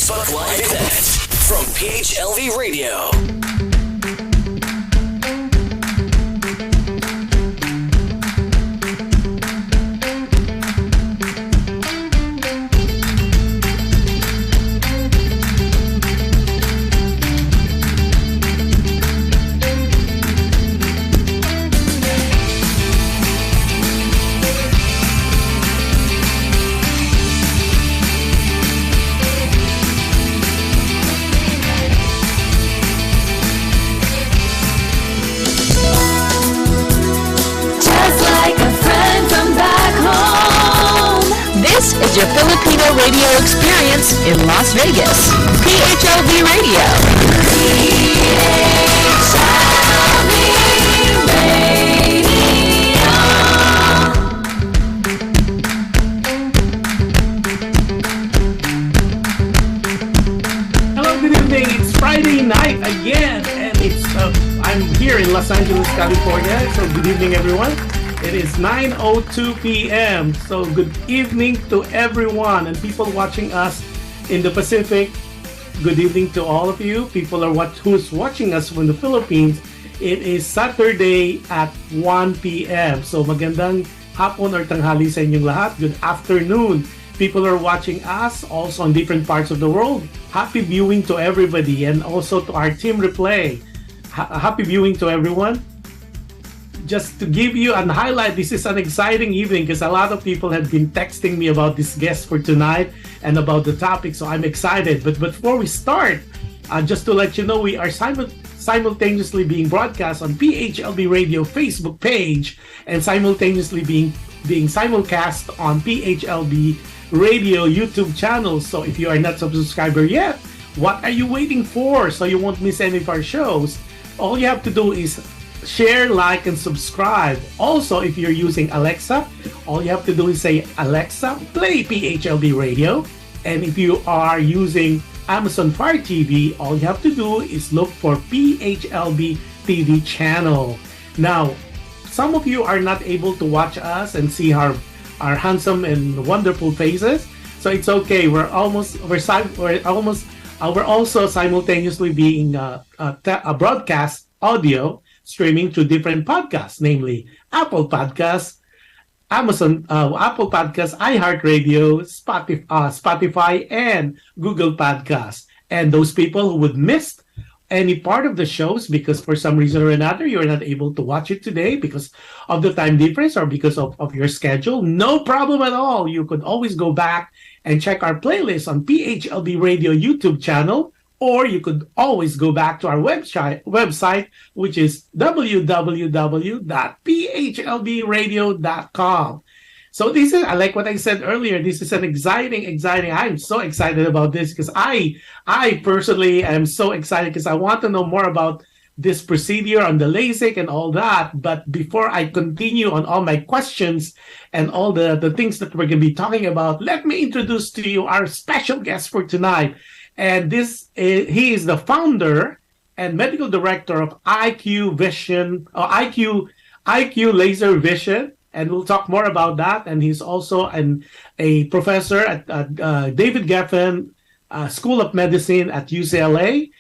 Facebook Live event from PHLV Radio. This is your Filipino radio experience in Las Vegas. PHLV Radio. PHLV Radio. Hello, good evening. It's Friday night again, and I'm here in Los Angeles, California. So good evening, everyone. It is 9:02 p.m. So good evening to everyone and people watching us in the Pacific. Good evening to all of you. People who's watching us from the Philippines. It is Saturday at 1 p.m. So magandang hapon or tanghali sa inyong lahat. Good afternoon. People are watching us also in different parts of the world. Happy viewing to everybody and also to our team replay. Happy viewing to everyone. Just to give you and highlight, this is an exciting evening because a lot of people have been texting me about this guest for tonight and about the topic, so I'm excited. But before we start, just to let you know, we are simultaneously being broadcast on PHLV Radio Facebook page and simultaneously being simulcast on PHLV Radio YouTube channel. So if you are not a subscriber yet, what are you waiting for? So you won't miss any of our shows. All you have to do is share, like, and subscribe. Also, if you're using Alexa, all you have to do is say, Alexa, play PHLV Radio. And if you are using Amazon Fire TV, all you have to do is look for PHLV TV channel. Now, some of you are not able to watch us and see our handsome and wonderful faces. So it's okay. We're also simultaneously being a broadcast audio streaming to different podcasts, namely Apple Podcasts, Apple Podcasts, iHeartRadio, Spotify, and Google Podcasts. And those people who would miss any part of the shows because for some reason or another you're not able to watch it today because of the time difference or because of your schedule, no problem at all. You could always go back and check our playlist on PHLB Radio YouTube channel, or you could always go back to our website, which is www.phlbradio.com. So this is, I like what I said earlier, this is an exciting, I'm so excited about this because I personally am so excited because I want to know more about this procedure on the LASIK and all that. But before I continue on all my questions and all the things that we're going to be talking about, let me introduce to you our special guest for tonight. And he is the founder and medical director of IQ Laser Vision, and we'll talk more about that. And he's also a professor at David Geffen School of Medicine at UCLA,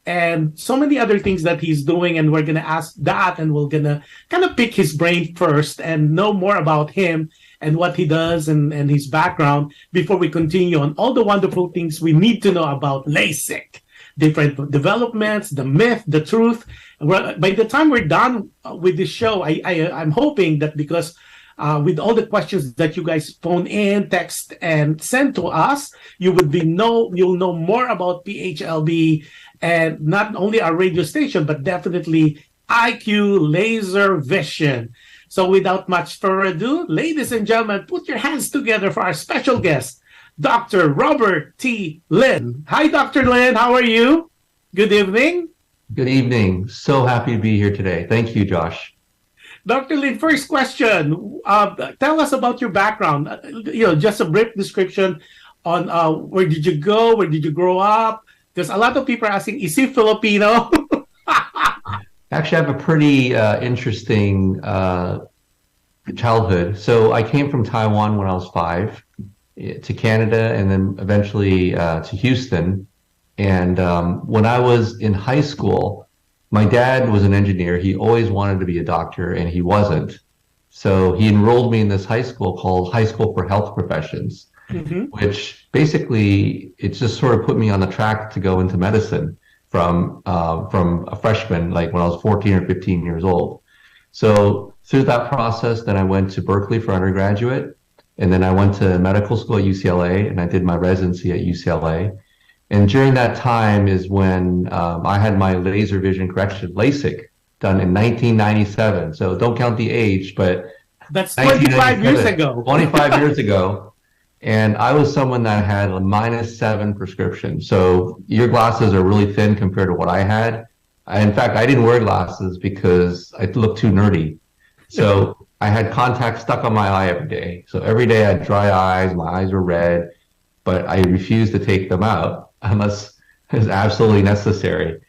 and so many other things that he's doing. And we're going to ask that, and we're going to kind of pick his brain first and know more about him and what he does and his background before we continue on all the wonderful things we need to know about LASIK, different developments, the myth, the truth. By the time we're done with this show, I'm hoping that because with all the questions that you guys phone in, text, and send to us, you'll know more about PHLB and not only our radio station, but definitely IQ Laser Vision. So without much further ado, ladies and gentlemen, put your hands together for our special guest, Dr. Robert T. Lin. Hi, Dr. Lin. How are you? Good evening. Good evening. So happy to be here today. Thank you, Josh. Dr. Lin, first question. Tell us about your background. Just a brief description on where did you go? Where did you grow up? Because a lot of people are asking, is he Filipino? Actually, I have a pretty interesting childhood. So I came from Taiwan when I was 5, to Canada, and then eventually to Houston. And when I was in high school, my dad was an engineer. He always wanted to be a doctor, and he wasn't. So he enrolled me in this high school called High School for Health Professions, which basically it just sort of put me on the track to go into medicine from a freshman, like when I was 14 or 15 years old. So through that process, then I went to Berkeley for undergraduate, and then I went to medical school at UCLA, and I did my residency at UCLA. And during that time is when I had my laser vision correction, LASIK, done in 1997. So don't count the age, but that's 25 years ago. 25 years ago. And I was someone that had a -7 prescription. So your glasses are really thin compared to what I had. In fact, I didn't wear glasses because I looked too nerdy. So I had contacts stuck on my eye every day. So every day I had dry eyes, my eyes were red, but I refused to take them out unless it was absolutely necessary.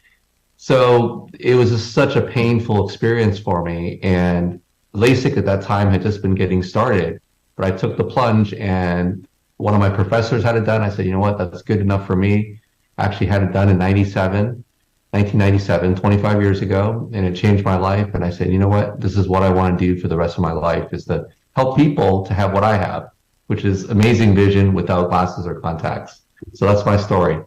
So it was just such a painful experience for me. And LASIK at that time had just been getting started, but I took the plunge, and one of my professors had it done. I said, you know what, that's good enough for me. I actually had it done in 1997, 25 years ago, and it changed my life. And I said, you know what, this is what I want to do for the rest of my life, is to help people to have what I have, which is amazing vision without glasses or contacts. So that's my story.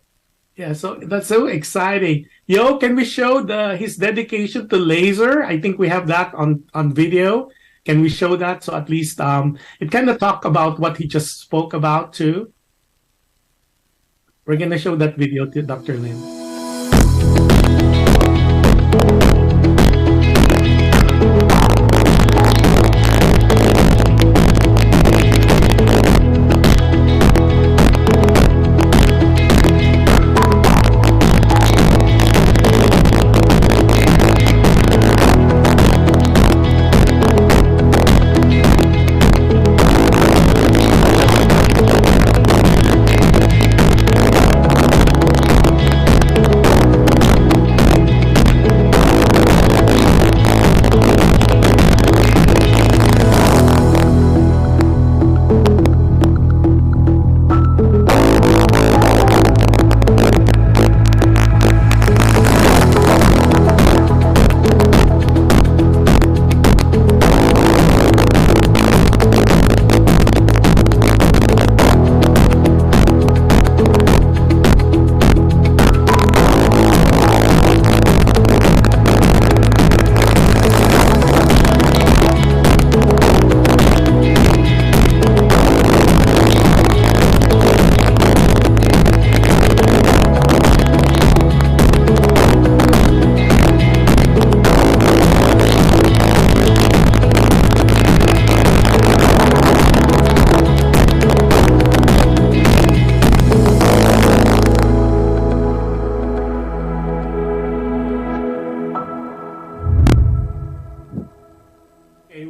Yeah, so that's so exciting. Yo, can we show his dedication to laser? I think we have that on video. Can we show that? So at least it kind of talk about what he just spoke about too. We're gonna show that video to Dr. Lin.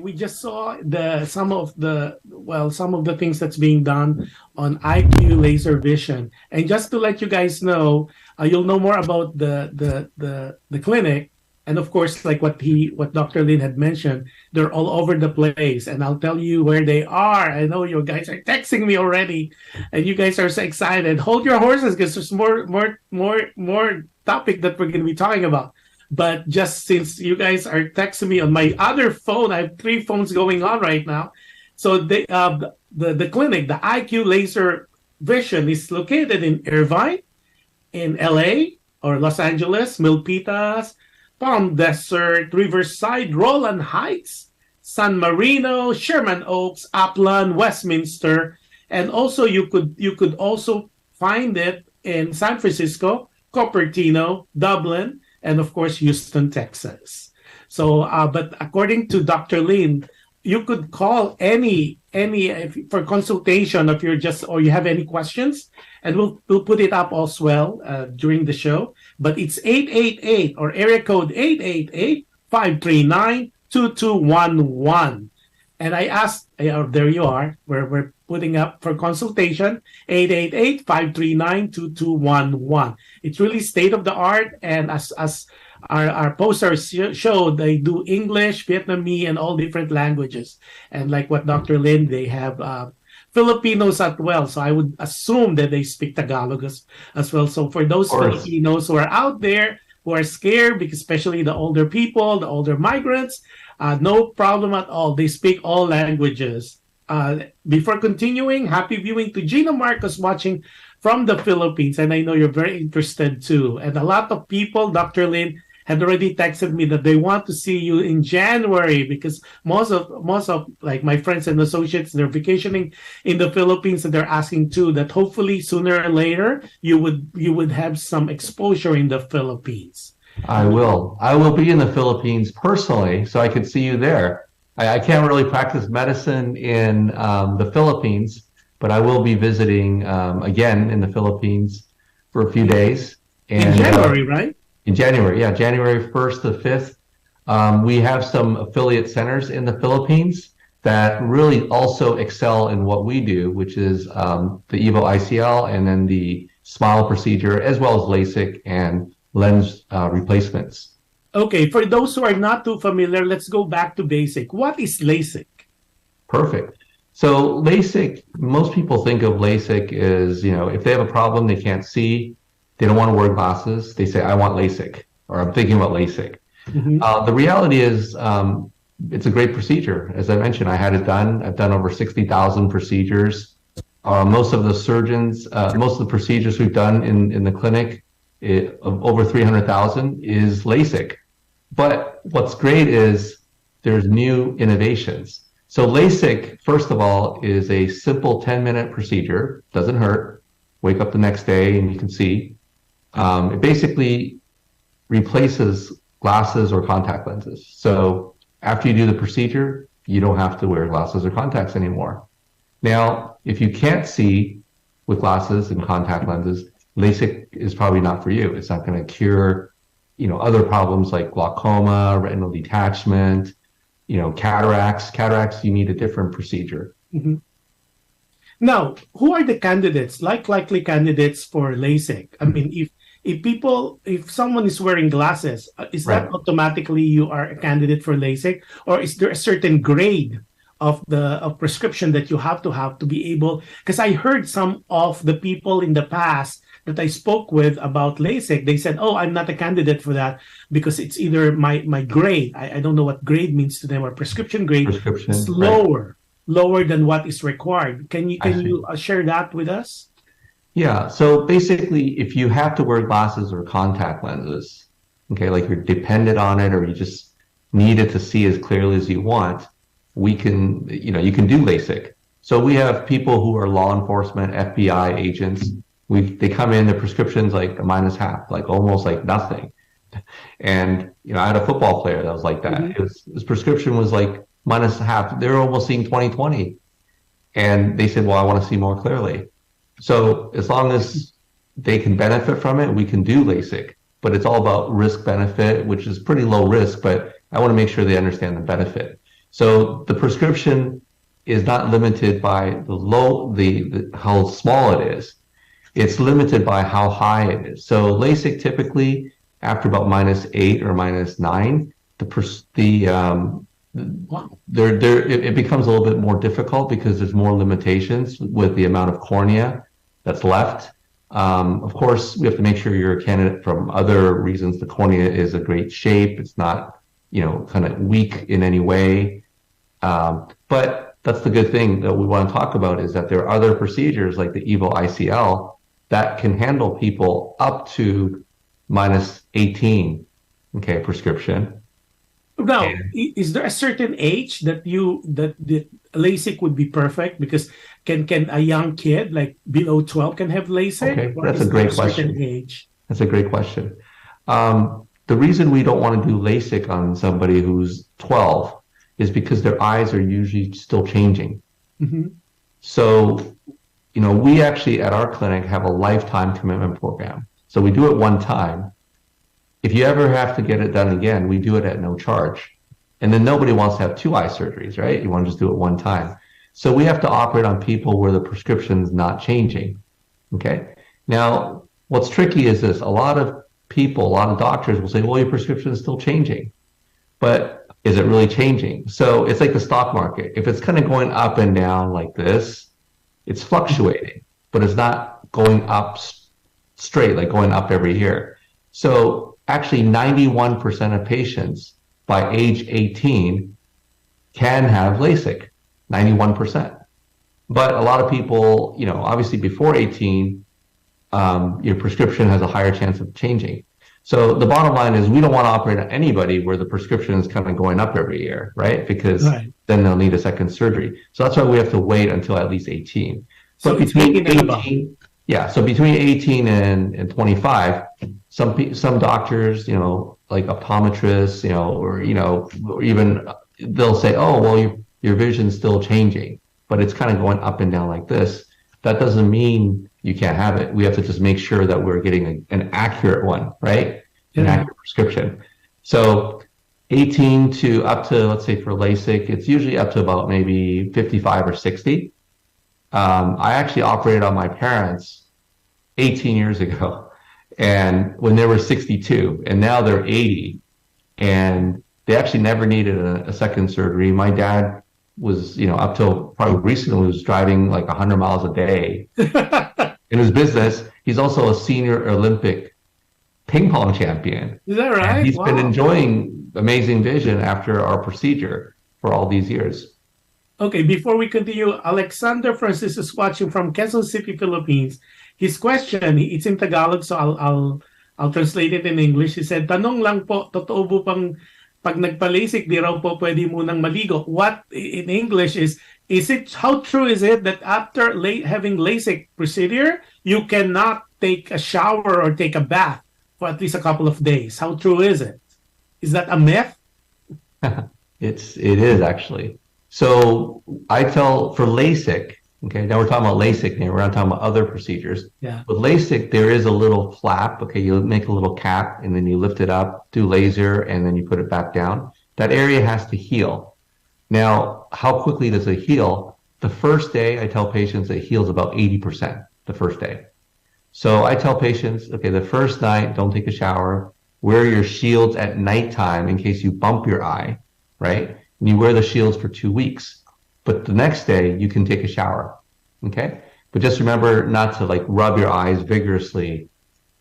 We just saw some of the things that's being done on IQ laser vision. And just to let you guys know, you'll know more about the clinic. And of course, like what Dr. Lin had mentioned, they're all over the place. And I'll tell you where they are. I know you guys are texting me already, and you guys are so excited. Hold your horses, because there's more topic that we're going to be talking about. But just since you guys are texting me on my other phone, I have 3 phones going on right now. So the clinic, the IQ Laser Vision, is located in Irvine, in LA or Los Angeles, Milpitas, Palm Desert, Riverside, Roland Heights, San Marino, Sherman Oaks, Upland, Westminster, and also you could also find it in San Francisco, Cupertino, Dublin, and of course Houston, Texas. So, but according to Dr. Lin, you could call any for consultation if you have any questions, and we'll put it up as well during the show. But it's 888 or area code 888-539-2211. And I asked, there you are, we're putting up for consultation, 888-539-2211. It's really state of the art, and as our posters show, they do English, Vietnamese, and all different languages. And like what Dr. Lin, they have Filipinos as well. So I would assume that they speak Tagalog as well. So for those Of course. Filipinos who are out there who are scared, because especially the older people, the older migrants, no problem at all. They speak all languages. Before continuing, happy viewing to Gina Marcos watching from the Philippines. And I know you're very interested too. And a lot of people, Dr. Lin, had already texted me that they want to see you in January, because most of like my friends and associates, they're vacationing in the Philippines, and they're asking too that hopefully sooner or later you would have some exposure in the Philippines. I will. I will be in the Philippines personally, so I could see you there. I can't really practice medicine in the Philippines, but I will be visiting again in the Philippines for a few days. In January, right? In January, yeah, January 1st to 5th. We have some affiliate centers in the Philippines that really also excel in what we do, which is the EVO ICL and then the SMILE procedure, as well as LASIK and lens replacements. Okay, for those who are not too familiar, let's go back to basic. What is LASIK? Perfect. So LASIK, most people think of LASIK as, if they have a problem, they can't see, they don't want to wear glasses, they say, I want LASIK, or I'm thinking about LASIK. Mm-hmm. The reality is, it's a great procedure. As I mentioned, I had it done. I've done over 60,000 procedures. Most of the surgeons, most of the procedures we've done in the clinic, of over 300,000 is LASIK. But what's great is there's new innovations. So LASIK, first of all, is a simple 10-minute procedure. Doesn't hurt. Wake up the next day and you can see. It basically replaces glasses or contact lenses. So after you do the procedure, you don't have to wear glasses or contacts anymore. Now, if you can't see with glasses and contact lenses, LASIK is probably not for you. It's not going to cure, other problems like glaucoma, retinal detachment, cataracts. Cataracts, you need a different procedure. Mm-hmm. Now, who are the candidates, likely candidates for LASIK? I mean, if someone is wearing glasses, is that automatically you are a candidate for LASIK, or is there a certain grade of prescription that you have to be able? Because I heard some of the people in the past that I spoke with about LASIK, they said, "Oh, I'm not a candidate for that because it's either my grade. I don't know what grade means to them, or prescription grade is lower than what is required." Can you share that with us? Yeah. So basically, if you have to wear glasses or contact lenses, okay, like you're dependent on it, or you just need it to see as clearly as you want, you can do LASIK. So we have people who are law enforcement, FBI agents. They come in, their prescription's like a minus half, like almost like nothing. And, I had a football player that was like that. Mm-hmm. His prescription was like minus half. They were almost seeing 20/20. And they said, well, I want to see more clearly. So as long as they can benefit from it, we can do LASIK. But it's all about risk benefit, which is pretty low risk, but I want to make sure they understand the benefit. So the prescription is not limited by how small it is. It's limited by how high it is. So LASIK typically, after about -8 or -9, it becomes a little bit more difficult because there's more limitations with the amount of cornea that's left. Of course, we have to make sure you're a candidate from other reasons. The cornea is a great shape. It's not, kind of weak in any way. But that's the good thing that we want to talk about, is that there are other procedures like the EVO ICL that can handle people up to -18, okay, prescription. Now, is there a certain age that the LASIK would be perfect? Because can a young kid like below 12 can have LASIK? Okay, that's a great question. That's a great question. The reason we don't want to do LASIK on somebody who's 12 is because their eyes are usually still changing. Mm-hmm. So, we actually at our clinic have a lifetime commitment program. So we do it one time. If you ever have to get it done again, we do it at no charge. And then nobody wants to have 2 eye surgeries, right? You want to just do it one time. So we have to operate on people where the prescription's not changing. Okay. Now, what's tricky is this. A lot of doctors will say, well, your prescription is still changing. But is it really changing? So it's like the stock market. If it's kind of going up and down like this, It's fluctuating, but it's not going up straight, like going up every year. So actually 91% of patients by age 18 can have LASIK, 91%. But a lot of people, obviously before 18, your prescription has a higher chance of changing. So the bottom line is we don't want to operate on anybody where the prescription is kind of going up every year, right? Because then they'll need a second surgery. So that's why we have to wait until at least 18. So between 18, so between 18 and 25, some doctors, like optometrists, or even they'll say, oh, well, your vision's still changing, but it's kind of going up and down like this. That doesn't mean you can't have it. We have to just make sure that we're getting an accurate one, right? An accurate prescription. So 18 to up to, let's say for LASIK, it's usually up to about maybe 55 or 60. I actually operated on my parents 18 years ago, and when they were 62, and now they're 80, and they actually never needed a second surgery. My dad was, up till probably recently, was driving like 100 miles a day in his business. He's also a senior Olympic ping pong champion. Is that right? And he's been enjoying amazing vision after our procedure for all these years. Okay, before we continue, Alexander Francis is watching from Quezon City, Philippines. His question, it's in Tagalog, so I'll translate it in English. He said, tanong lang po, totoo po pang pag nagpa-LASIK, di raw po pwede munang maligo. What in English is it, how true is it that after having LASIK procedure, you cannot take a shower or take a bath for at least a couple of days? How true is it? Is that a myth? It is actually. So I tell for LASIK, okay, now we're talking about LASIK now, we're not talking about other procedures. Yeah. With LASIK, there is a little flap, okay, you make a little cap and then you lift it up, do laser, and then you put it back down. That area has to heal. Now, how quickly does it heal? The first day, I tell patients it heals about 80% the first day. So I tell patients, okay, the first night, don't take a shower, wear your shields at nighttime in case you bump your eye, right? And you wear the shields for 2 weeks. But the next day, you can take a shower, okay? But just remember not to like rub your eyes vigorously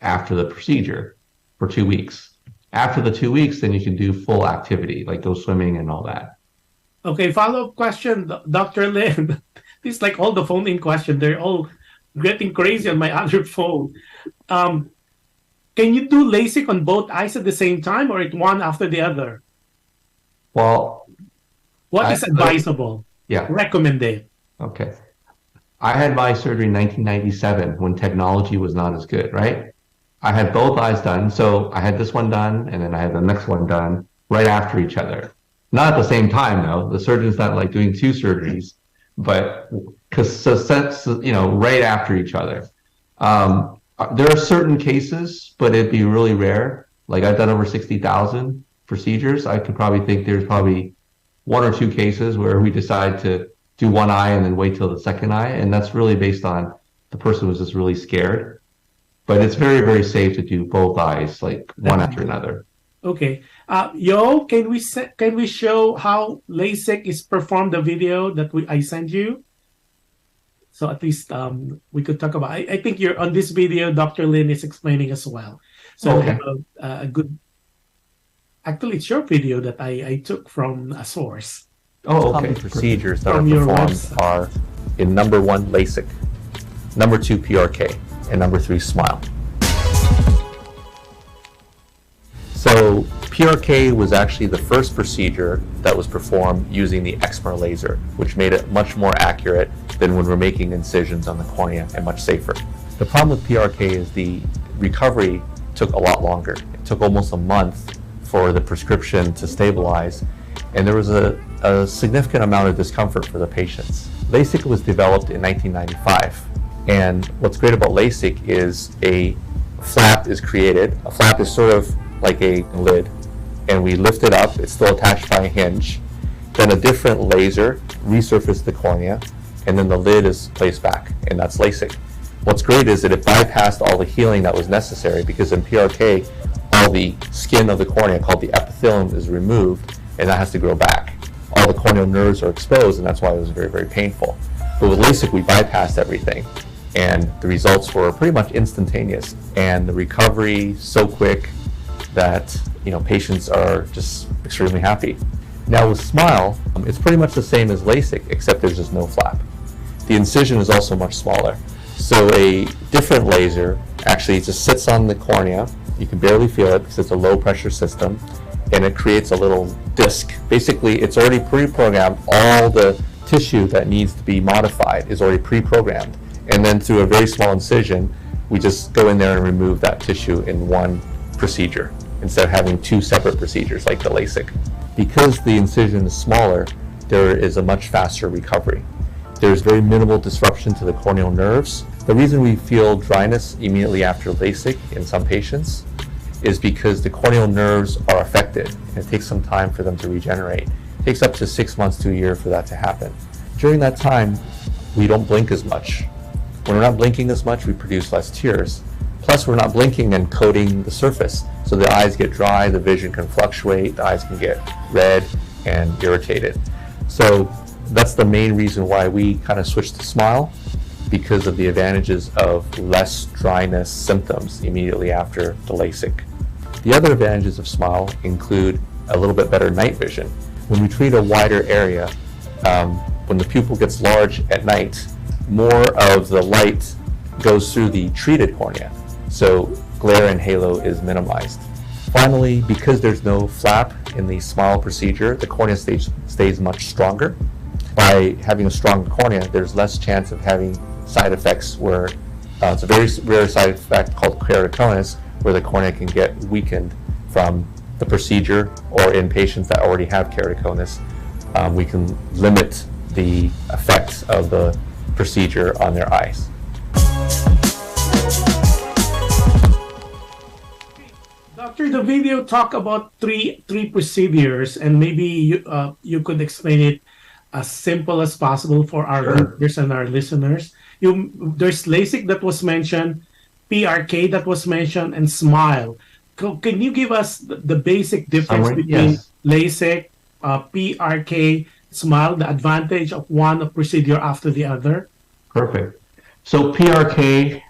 after the procedure for 2 weeks. After the 2 weeks, then you can do full activity, like go swimming and all that. Okay, follow-up question, Dr. Lin. This is like all the phone-in questions. They're all getting crazy on my other phone. Can you do LASIK on both eyes at the same time or one after the other? Well, what is advisable? Recommended. Okay. I had my surgery in 1997 when technology was not as good, right? I had both eyes done. So I had this one done and then I had the next one done right after each other. Not at the same time, though. The surgeon's not like doing 2 surgeries, but right after each other. There are certain cases, but it'd be really rare. Like I've done over 60,000 procedures. I could probably think there's probably 1 or 2 cases where we decide to do one eye and then wait till the second eye. And that's really based on the person was just really scared. But it's very, very safe to do both eyes, like one after another. Okay. Yo, can we show how LASIK is performed, the video that I sent you? So at least we could talk about. I think you're on this video. Dr. Lin is explaining as well. So okay. A good. Actually, it's your video that I took from a source. Oh, okay. Common procedures that are performed are in number 1, LASIK, number 2, PRK, and number 3, SMILE. So PRK was actually the first procedure that was performed using the excimer laser, which made it much more accurate than when we're making incisions on the cornea and much safer. The problem with PRK is the recovery took a lot longer. It took almost a month for the prescription to stabilize, and there was a significant amount of discomfort for the patients. LASIK was developed in 1995, and what's great about LASIK is a flap is created. A flap is sort of like a lid, and we lift it up. It's still attached by a hinge. Then a different laser resurfaces the cornea, and then the lid is placed back, and that's LASIK. What's great is that it bypassed all the healing that was necessary, because in PRK, all the skin of the cornea called the epithelium is removed, and that has to grow back. All the corneal nerves are exposed, and that's why it was very, very painful. But with LASIK, we bypassed everything, and the results were pretty much instantaneous, and the recovery so quick that patients are just extremely happy. Now with SMILE, it's pretty much the same as LASIK, except there's just no flap. The incision is also much smaller. So a different laser actually just sits on the cornea. You can barely feel it because it's a low pressure system, and it creates a little disc. Basically, it's already pre-programmed. All the tissue that needs to be modified is already pre-programmed. And then through a very small incision, we just go in there and remove that tissue in one procedure, instead of having two separate procedures like the LASIK. Because the incision is smaller, there is a much faster recovery. There's very minimal disruption to the corneal nerves. The reason we feel dryness immediately after LASIK in some patients is because the corneal nerves are affected, and it takes some time for them to regenerate. It takes up to 6 months to a year for that to happen. During that time, we don't blink as much. When we're not blinking as much, we produce less tears. Plus, we're not blinking and coating the surface, so the eyes get dry, the vision can fluctuate, the eyes can get red and irritated. So that's the main reason why we kind of switched to SMILE, because of the advantages of less dryness symptoms immediately after the LASIK. The other advantages of SMILE include a little bit better night vision. When we treat a wider area, when the pupil gets large at night, more of the light goes through the treated cornea, so glare and halo is minimized. Finally, because there's no flap in the SMILE procedure, the cornea stays much stronger. By having a stronger cornea, there's less chance of having side effects where it's a very rare side effect called keratoconus, where the cornea can get weakened from the procedure, or in patients that already have keratoconus, we can limit the effects of the procedure on their eyes. Doctor, the video talk about three procedures, and maybe you could explain it as simple as possible for our viewers and our listeners. There's LASIK that was mentioned, PRK that was mentioned, and SMILE. Can you give us the basic difference between LASIK, PRK, SMILE, the advantage of one procedure after the other? Perfect. So PRK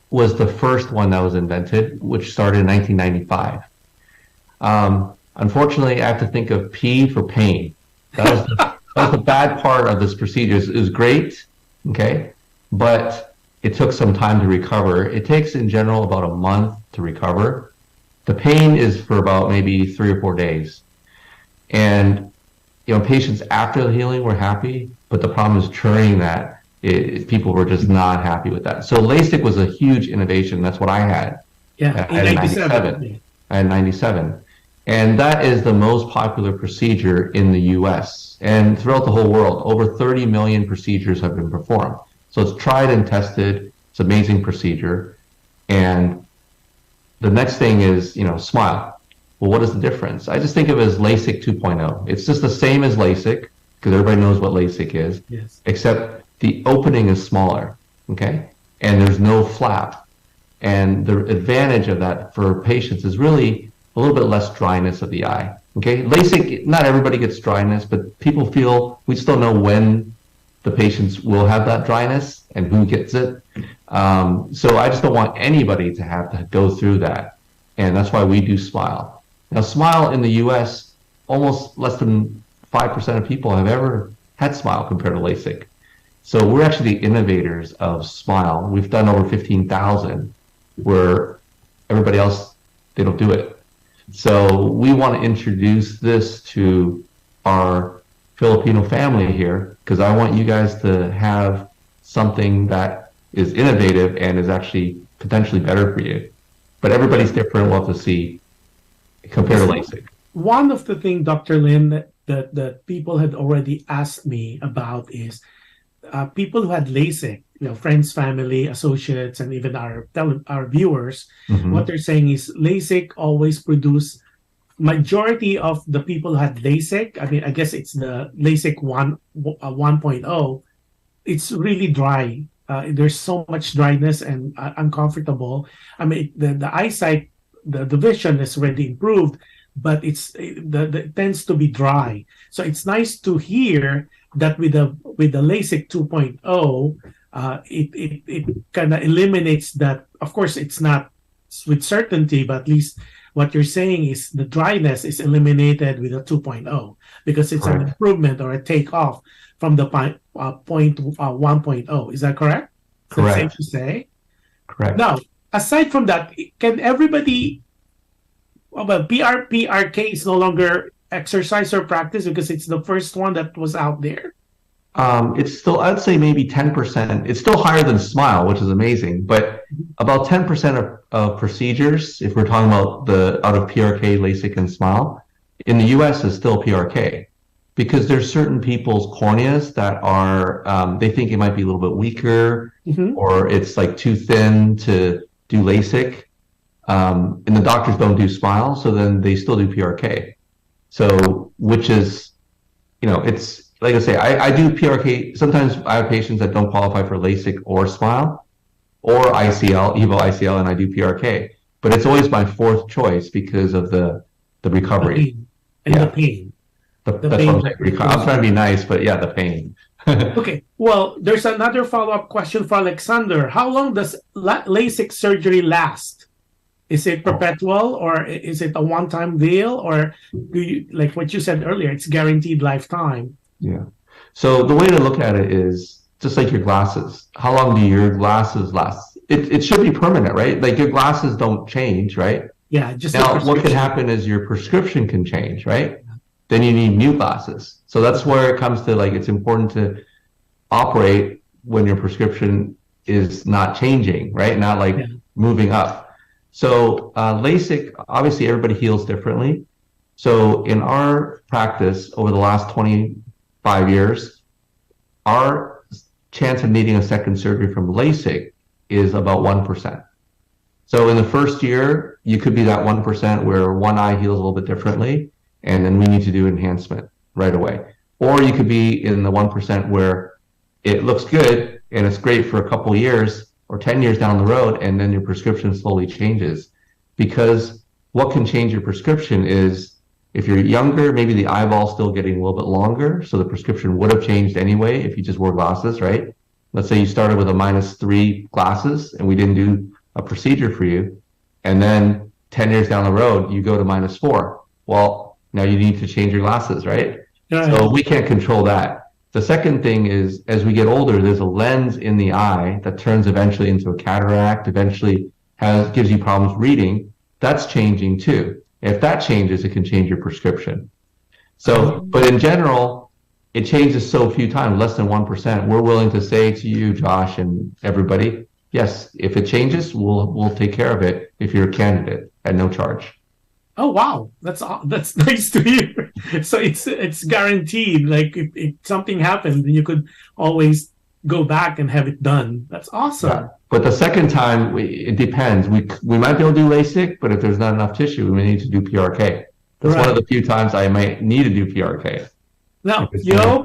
was the first one that was invented, which started in 1995. Unfortunately, I have to think of P for pain. That was the bad part of this procedure. It was great, okay, but it took some time to recover. It takes, in general, about a month to recover. The pain is for about maybe 3 or 4 days. And, patients after the healing were happy, but the problem is during that, people were just not happy with that. So LASIK was a huge innovation. That's what I had. Yeah, in 97. I had 97. And that is the most popular procedure in the US and throughout the whole world. Over 30 million procedures have been performed. So it's tried and tested. It's an amazing procedure. And the next thing is, SMILE. Well, what is the difference? I just think of it as LASIK 2.0. It's just the same as LASIK, because everybody knows what LASIK is, except the opening is smaller, okay? And there's no flap. And the advantage of that for patients is really a little bit less dryness of the eye, okay? LASIK, not everybody gets dryness, but people feel, we still know when the patients will have that dryness and who gets it. So I just don't want anybody to have to go through that. And that's why we do SMILE. Now, SMILE in the US, almost less than 5% of people have ever had SMILE compared to LASIK. So we're actually the innovators of SMILE. We've done over 15,000, where everybody else, they don't do it. So we want to introduce this to our Filipino family here, because I want you guys to have something that is innovative and is actually potentially better for you. But everybody's different. We'll have to see compared to LASIK. One of the things, Dr. Lin, that people had already asked me about is people who had LASIK, friends, family, associates, and even our viewers, what they're saying is LASIK always produce majority of the people who had LASIK. I mean, I guess it's the LASIK 1.0. It's really dry. There's so much dryness and uncomfortable. I mean, the eyesight, the vision is already improved, but it tends to be dry. So it's nice to hear that with the LASIK 2.0, it kind of eliminates that. Of course, it's not with certainty, but at least what you're saying is the dryness is eliminated with a 2.0 because it's an improvement or a takeoff from the point 1.0. Is that correct? Is that safe to say? Correct. Now, aside from that, can everybody? Well, PRK is no longer exercise or practice because it's the first one that was out there. It's still, I'd say maybe 10%. It's still higher than SMILE, which is amazing, but about 10% of procedures, if we're talking about out of PRK, LASIK, and SMILE, in the US is still PRK because there's certain people's corneas that are, they think it might be a little bit weaker or it's like too thin to do LASIK. And the doctors don't do SMILE, so then they still do PRK. So, which is, it's, like I say, I do PRK. Sometimes I have patients that don't qualify for LASIK or SMILE or ICL, EVO ICL, and I do PRK. But it's always my fourth choice because of the recovery. The pain. That's what I'm saying. I'm trying to be nice, but yeah, the pain. Okay. Well, there's another follow-up question for Alexander. How long does LASIK surgery last? Is it perpetual or is it a one-time deal, or do you, like what you said earlier, it's guaranteed lifetime? Yeah. So the way to look at it is just like your glasses. How long do your glasses last? It should be permanent, right? Like your glasses don't change, right? Yeah. Just now, what could happen is your prescription can change, right? Then you need new glasses. So that's where it comes to, like, it's important to operate when your prescription is not changing, right? Not like moving up. So LASIK, obviously everybody heals differently. So in our practice over the last 25 years, our chance of needing a second surgery from LASIK is about 1%. So in the first year, you could be that 1% where one eye heals a little bit differently, and then we need to do enhancement right away. Or you could be in the 1% where it looks good and it's great for a couple of years or 10 years down the road, and then your prescription slowly changes. Because what can change your prescription is, if you're younger, maybe the eyeball's still getting a little bit longer, so the prescription would have changed anyway if you just wore glasses, right? Let's say you started with a -3 glasses and we didn't do a procedure for you, and then 10 years down the road, you go to -4. Well, now you need to change your glasses, right? So we can't control that. The second thing is, as we get older, there's a lens in the eye that turns eventually into a cataract, eventually gives you problems reading. That's changing too. If that changes, it can change your prescription. So, but in general, it changes so few times, less than 1%. We're willing to say to you, Josh, and everybody, yes, if it changes, we'll take care of it if you're a candidate at no charge. Oh wow, that's nice to hear. So it's guaranteed. Like if something happens, then you could always go back and have it done. That's awesome. Yeah. But the second time, it depends. We might be able to do LASIK, but if there's not enough tissue, we may need to do PRK. That's one of the few times I might need to do PRK. Now,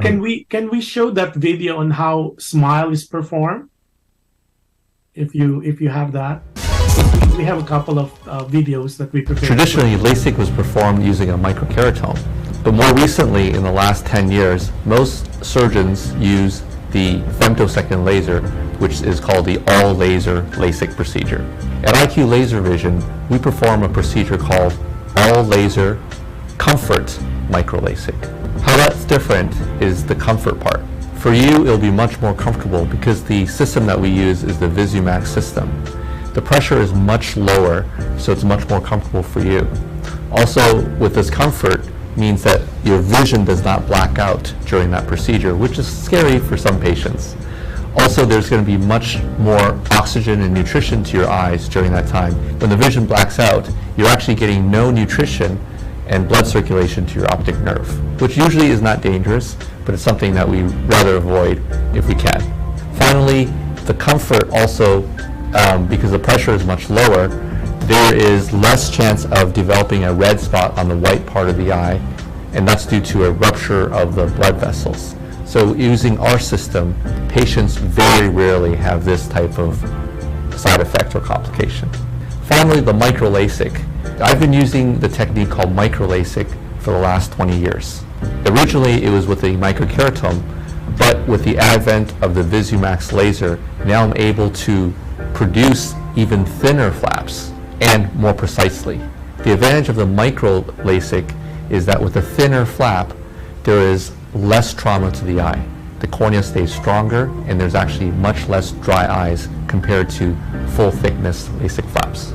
can we show that video on how SMILE is performed? If you have that. We have a couple of videos that we prepared. Traditionally, LASIK was performed using a microkeratome, but more recently, in the last 10 years, most surgeons use the femtosecond laser, which is called the all-laser LASIK procedure. At IQ Laser Vision, we perform a procedure called all-laser comfort micro LASIK. How that's different is the comfort part. For you, it'll be much more comfortable because the system that we use is the VisuMax system. The pressure is much lower, so it's much more comfortable for you. Also, with this comfort, means that your vision does not black out during that procedure, which is scary for some patients. Also, there's going to be much more oxygen and nutrition to your eyes during that time. When the vision blacks out, you're actually getting no nutrition and blood circulation to your optic nerve, which usually is not dangerous, but it's something that we rather avoid if we can. Finally, the comfort also, because the pressure is much lower, there is less chance of developing a red spot on the white part of the eye, and that's due to a rupture of the blood vessels. So using our system, patients very rarely have this type of side effect or complication. Finally, the micro LASIK I've been using the technique called micro LASIK for the last 20 years. Originally, it was with a microkeratome, but with the advent of the VisuMax laser, now I'm able to produce even thinner flaps and more precisely. The advantage of the micro LASIK is that with a thinner flap, there is less trauma to the eye. The cornea stays stronger, and there's actually much less dry eyes compared to full thickness LASIK flaps.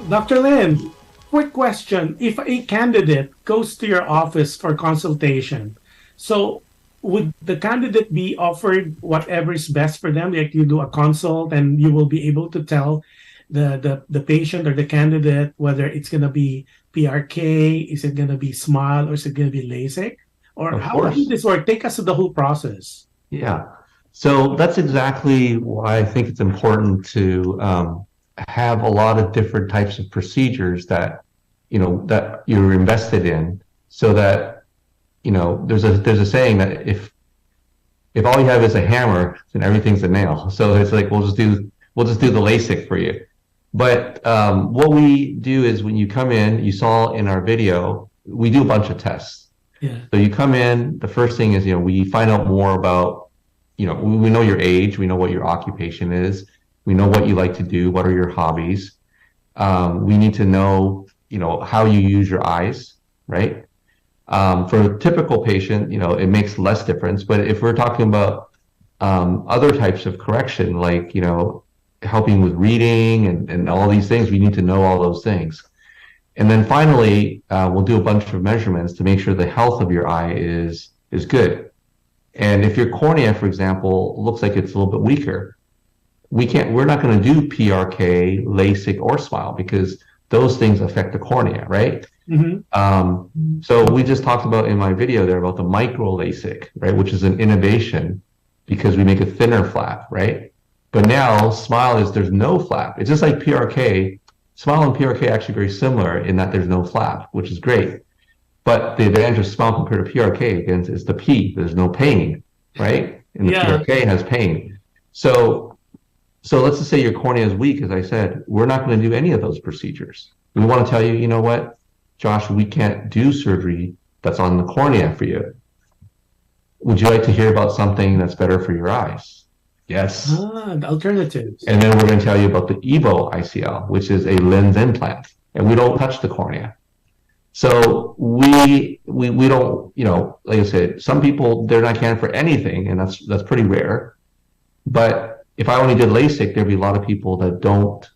Dr. Lin, quick question. If a candidate goes to your office for consultation, so would the candidate be offered whatever is best for them? Like you do a consult and you will be able to tell the patient or the candidate whether it's going to be PRK, is it going to be SMILE, or is it going to be LASIK? Or how does this work? Take us through the whole process. Yeah. So that's exactly why I think it's important to have a lot of different types of procedures that that you're invested in, so that there's a saying that if all you have is a hammer, then everything's a nail. So it's like we'll just do the LASIK for you. But what we do is when you come in, you saw in our video, we do a bunch of tests. Yeah. So you come in, the first thing is we find out more about we know your age, we know what your occupation is, we know what you like to do, what are your hobbies. We need to know how you use your eyes, right? For a typical patient, it makes less difference. But if we're talking about other types of correction, like, helping with reading and all these things, we need to know all those things. And then finally, we'll do a bunch of measurements to make sure the health of your eye is good. And if your cornea, for example, looks like it's a little bit weaker, we're not going to do PRK, LASIK, or SMILE, because those things affect the cornea, right? Mm-hmm. So we just talked about in my video there about the micro LASIK, right, which is an innovation because we make a thinner flap, right? But now SMILE is there's no flap. It's just like PRK. SMILE and PRK are actually very similar in that there's no flap, which is great. But the advantage of SMILE compared to PRK, again, is the P. There's no pain, right? And the PRK has pain. So let's just say your cornea is weak, as I said. We're not going to do any of those procedures. We want to tell you, you know what, Josh, we can't do surgery that's on the cornea for you. Would you like to hear about something that's better for your eyes? Yes. The alternatives. And then we're going to tell you about the EVO ICL, which is a lens implant, and we don't touch the cornea. So we don't, like I said, some people, they're not candidates for anything, and that's pretty rare. But if I only did LASIK, there'd be a lot of people that don't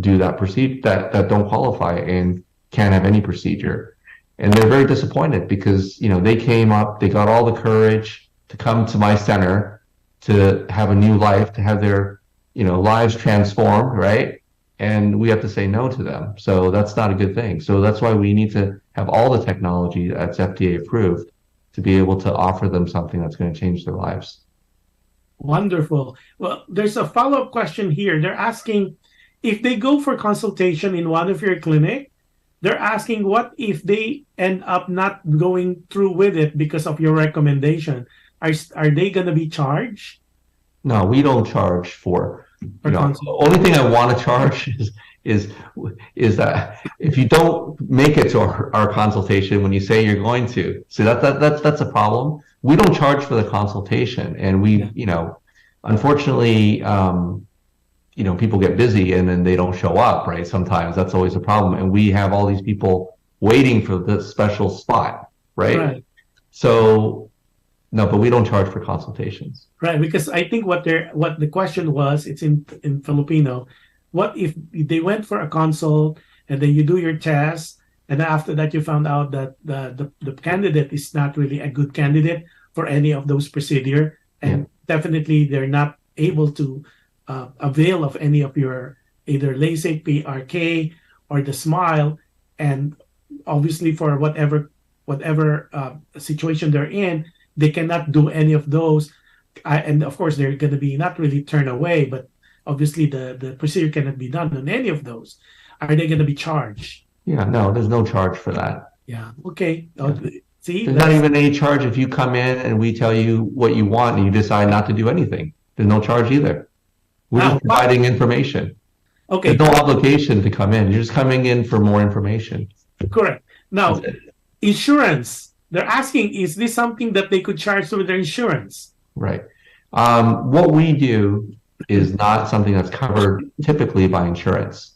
do that procedure, that don't qualify and can't have any procedure. And they're very disappointed because, they came up, they got all the courage to come to my center to have a new life, to have their, lives transformed, right? And we have to say no to them. So that's not a good thing. So that's why we need to have all the technology that's FDA approved to be able to offer them something that's going to change their lives. Wonderful. Well, there's a follow-up question here. They're asking if they go for consultation in one of your clinic, they're asking what if they end up not going through with it because of your recommendation? Are they going to be charged? No, we don't charge for the only thing I want to charge is that if you don't make it to our consultation when you say you're going to, so that's a problem. We don't charge for the consultation, and we, unfortunately, people get busy and then they don't show up, right? Sometimes that's always a problem, and we have all these people waiting for this special spot, right? So. No, but we don't charge for consultations. Right, because I think what the question was, it's in Filipino. What if they went for a consult and then you do your test, and after that you found out that the candidate is not really a good candidate for any of those procedure, and definitely they're not able to avail of any of your either LASIK, PRK, or the SMILE, and obviously for whatever situation they're in, they cannot do any of those. And of course, they're going to be not really turned away, but obviously the procedure cannot be done on any of those. Are they going to be charged? Yeah, no, there's no charge for that. Yeah, okay. Yeah. See, there's not even any charge if you come in and we tell you what you want and you decide not to do anything. There's no charge either. We're Now, just providing information. okay, There's no obligation to come in. You're just coming in for more information. correct. Now, That's it. insurance. They're asking, is this something that they could charge with their insurance? Right. What we do is not something that's covered typically by insurance.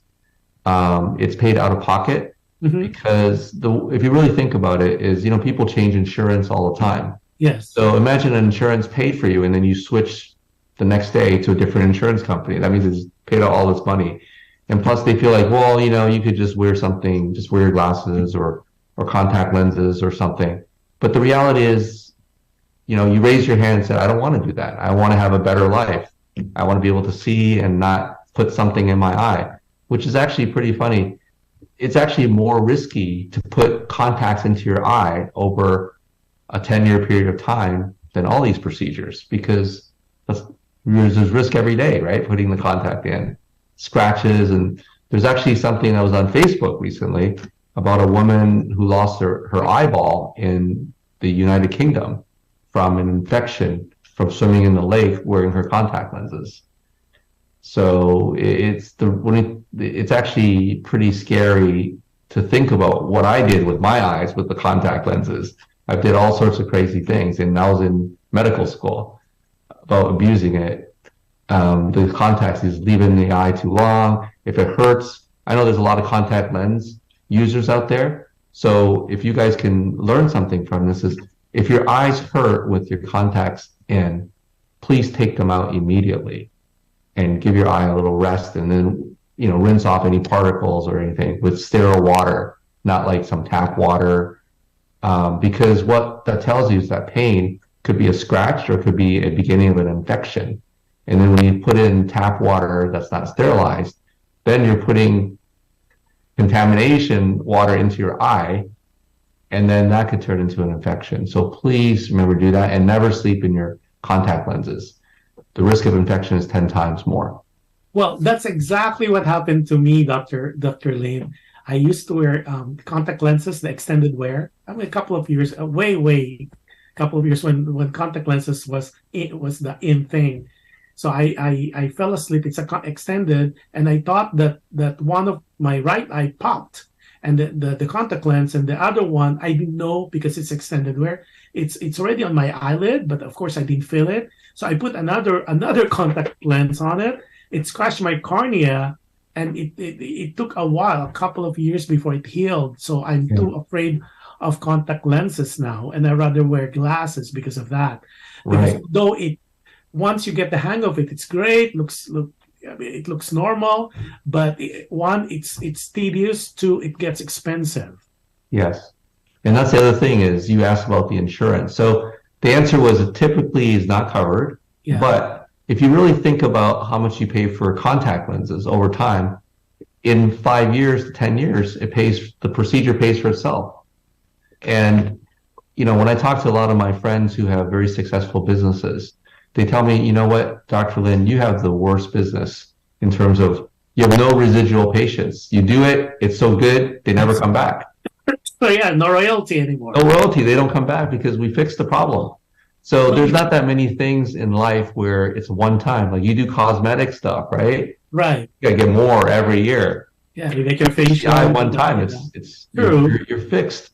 It's paid out of pocket because if you really think about it, is people change insurance all the time. Yes. So imagine an insurance paid for you, and then you switch the next day to a different insurance company. That means it's paid out all this money, and plus they feel like, well, you could just wear something, just wear your glasses or contact lenses or something. But the reality is, you raise your hand and said, I don't want to do that. I want to have a better life. I want to be able to see and not put something in my eye, which is actually pretty funny. It's actually more risky to put contacts into your eye over a 10-year period of time than all these procedures, because there's risk every day, right? Putting the contact in, scratches. And there's actually something that was on Facebook recently about a woman who lost her eyeball in the United Kingdom from an infection from swimming in the lake wearing her contact lenses. So it's actually pretty scary to think about what I did with my eyes with the contact lenses. I did all sorts of crazy things, and I was in medical school about abusing it. The contacts is leaving the eye too long. If it hurts, I know there's a lot of contact lens users out there. So if you guys can learn something from this, is if your eyes hurt with your contacts in, please take them out immediately and give your eye a little rest, and then rinse off any particles or anything with sterile water, not like some tap water, because what that tells you is that pain could be a scratch or it could be a beginning of an infection. And then when you put in tap water that's not sterilized, then you're putting contamination water into your eye, and then that could turn into an infection. So please remember to do that, and never sleep in your contact lenses. The risk of infection is 10 times more. Well, that's exactly what happened to me, Dr. Lin. I used to wear contact lenses, the extended wear. I mean, a couple of years, couple of years when contact lenses was the in thing. So I fell asleep. It's extended, and I thought that one of my right eye popped, and the contact lens, and the other one I didn't know because it's extended wear. It's already on my eyelid, but of course I didn't feel it. So I put another contact lens on it. It scratched my cornea, and it took a while, a couple of years before it healed. So I'm too afraid of contact lenses now, and I rather wear glasses because of that. Because Right. though once you get the hang of it, it's great. It looks normal, but it's tedious. Two, it gets expensive. Yes. And that's the other thing, is you asked about the insurance. So the answer was it typically is not covered. Yeah. But if you really think about how much you pay for contact lenses over time, in 5 years to 10 years, the procedure pays for itself. And, when I talk to a lot of my friends who have very successful businesses, they tell me, you know what, Dr. Lin, you have the worst business in terms of you have no residual patients. You do it, it's so good, they never come back. So yeah, no royalty anymore. No royalty, they don't come back because we fixed the problem. So there's not that many things in life where it's one time. Like you do cosmetic stuff, right? Right. You gotta get more every year. Yeah, you make your facial. Yeah, one time, it's True. you're fixed.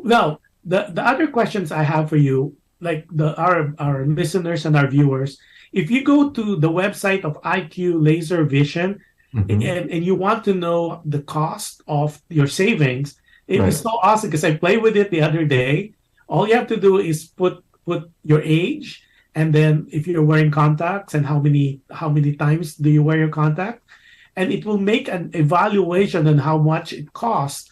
Now, the other questions I have for you, like our listeners and our viewers, if you go to the website of IQ Laser Vision, and you want to know the cost of your savings, it is so awesome because I played with it the other day. All you have to do is put your age, and then if you're wearing contacts and how many times do you wear your contact, and it will make an evaluation on how much it costs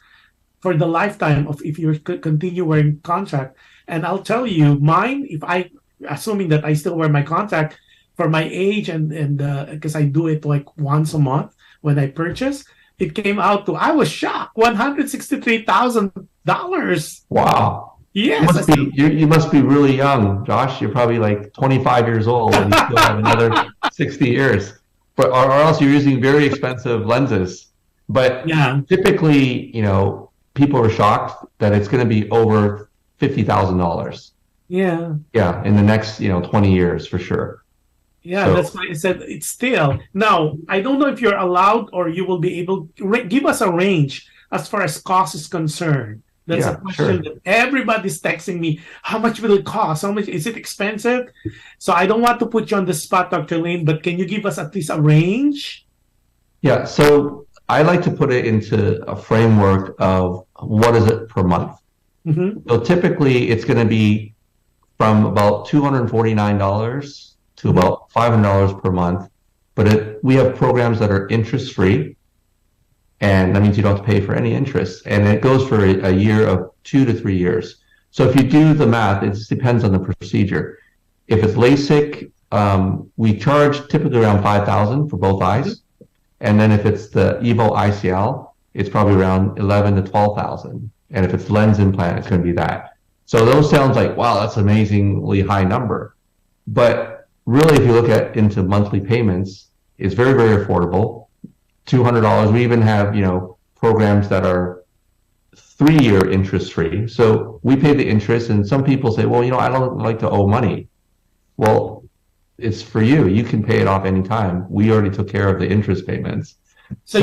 for the lifetime of if you continue wearing contact. And I'll tell you, mine, assuming that I still wear my contact for my age, and because I do it like once a month when I purchase, it came out to, I was shocked, $163,000. Wow. Yes. You must be really young, Josh. You're probably like 25 years old and you still have another 60 years. Or else you're using very expensive lenses. But yeah, typically, people are shocked that it's going to be over $50,000. Yeah. Yeah, in the next, 20 years for sure. Yeah, So, that's why I said it's still. Now, I don't know if you're allowed or you will be able to give us a range as far as cost is concerned. That's a yeah, question sure. that everybody's texting me. How much will it cost? How much is it expensive? So I don't want to put you on the spot, Dr. Lane, but can you give us at least a range? Yeah, so I like to put it into a framework of what is it per month. Mm-hmm. So typically it's going to be from about $249 to Mm-hmm. about $500 per month. But we have programs that are interest free, and that means you don't have to pay for any interest. And it goes for a year of 2 to 3 years. So if you do the math, it just depends on the procedure. If it's LASIK, we charge typically around 5,000 for both eyes. And then if it's the Evo ICL, it's probably around 11 to 12,000. And if it's lens implant, it's going to be that. So those sounds like, wow, that's an amazingly high number. But really, if you look at into monthly payments, it's very, very affordable. $200. We even have, programs that are 3-year interest free. So we pay the interest, and some people say, well, I don't like to owe money. Well, it's for you. You can pay it off anytime. We already took care of the interest payments. So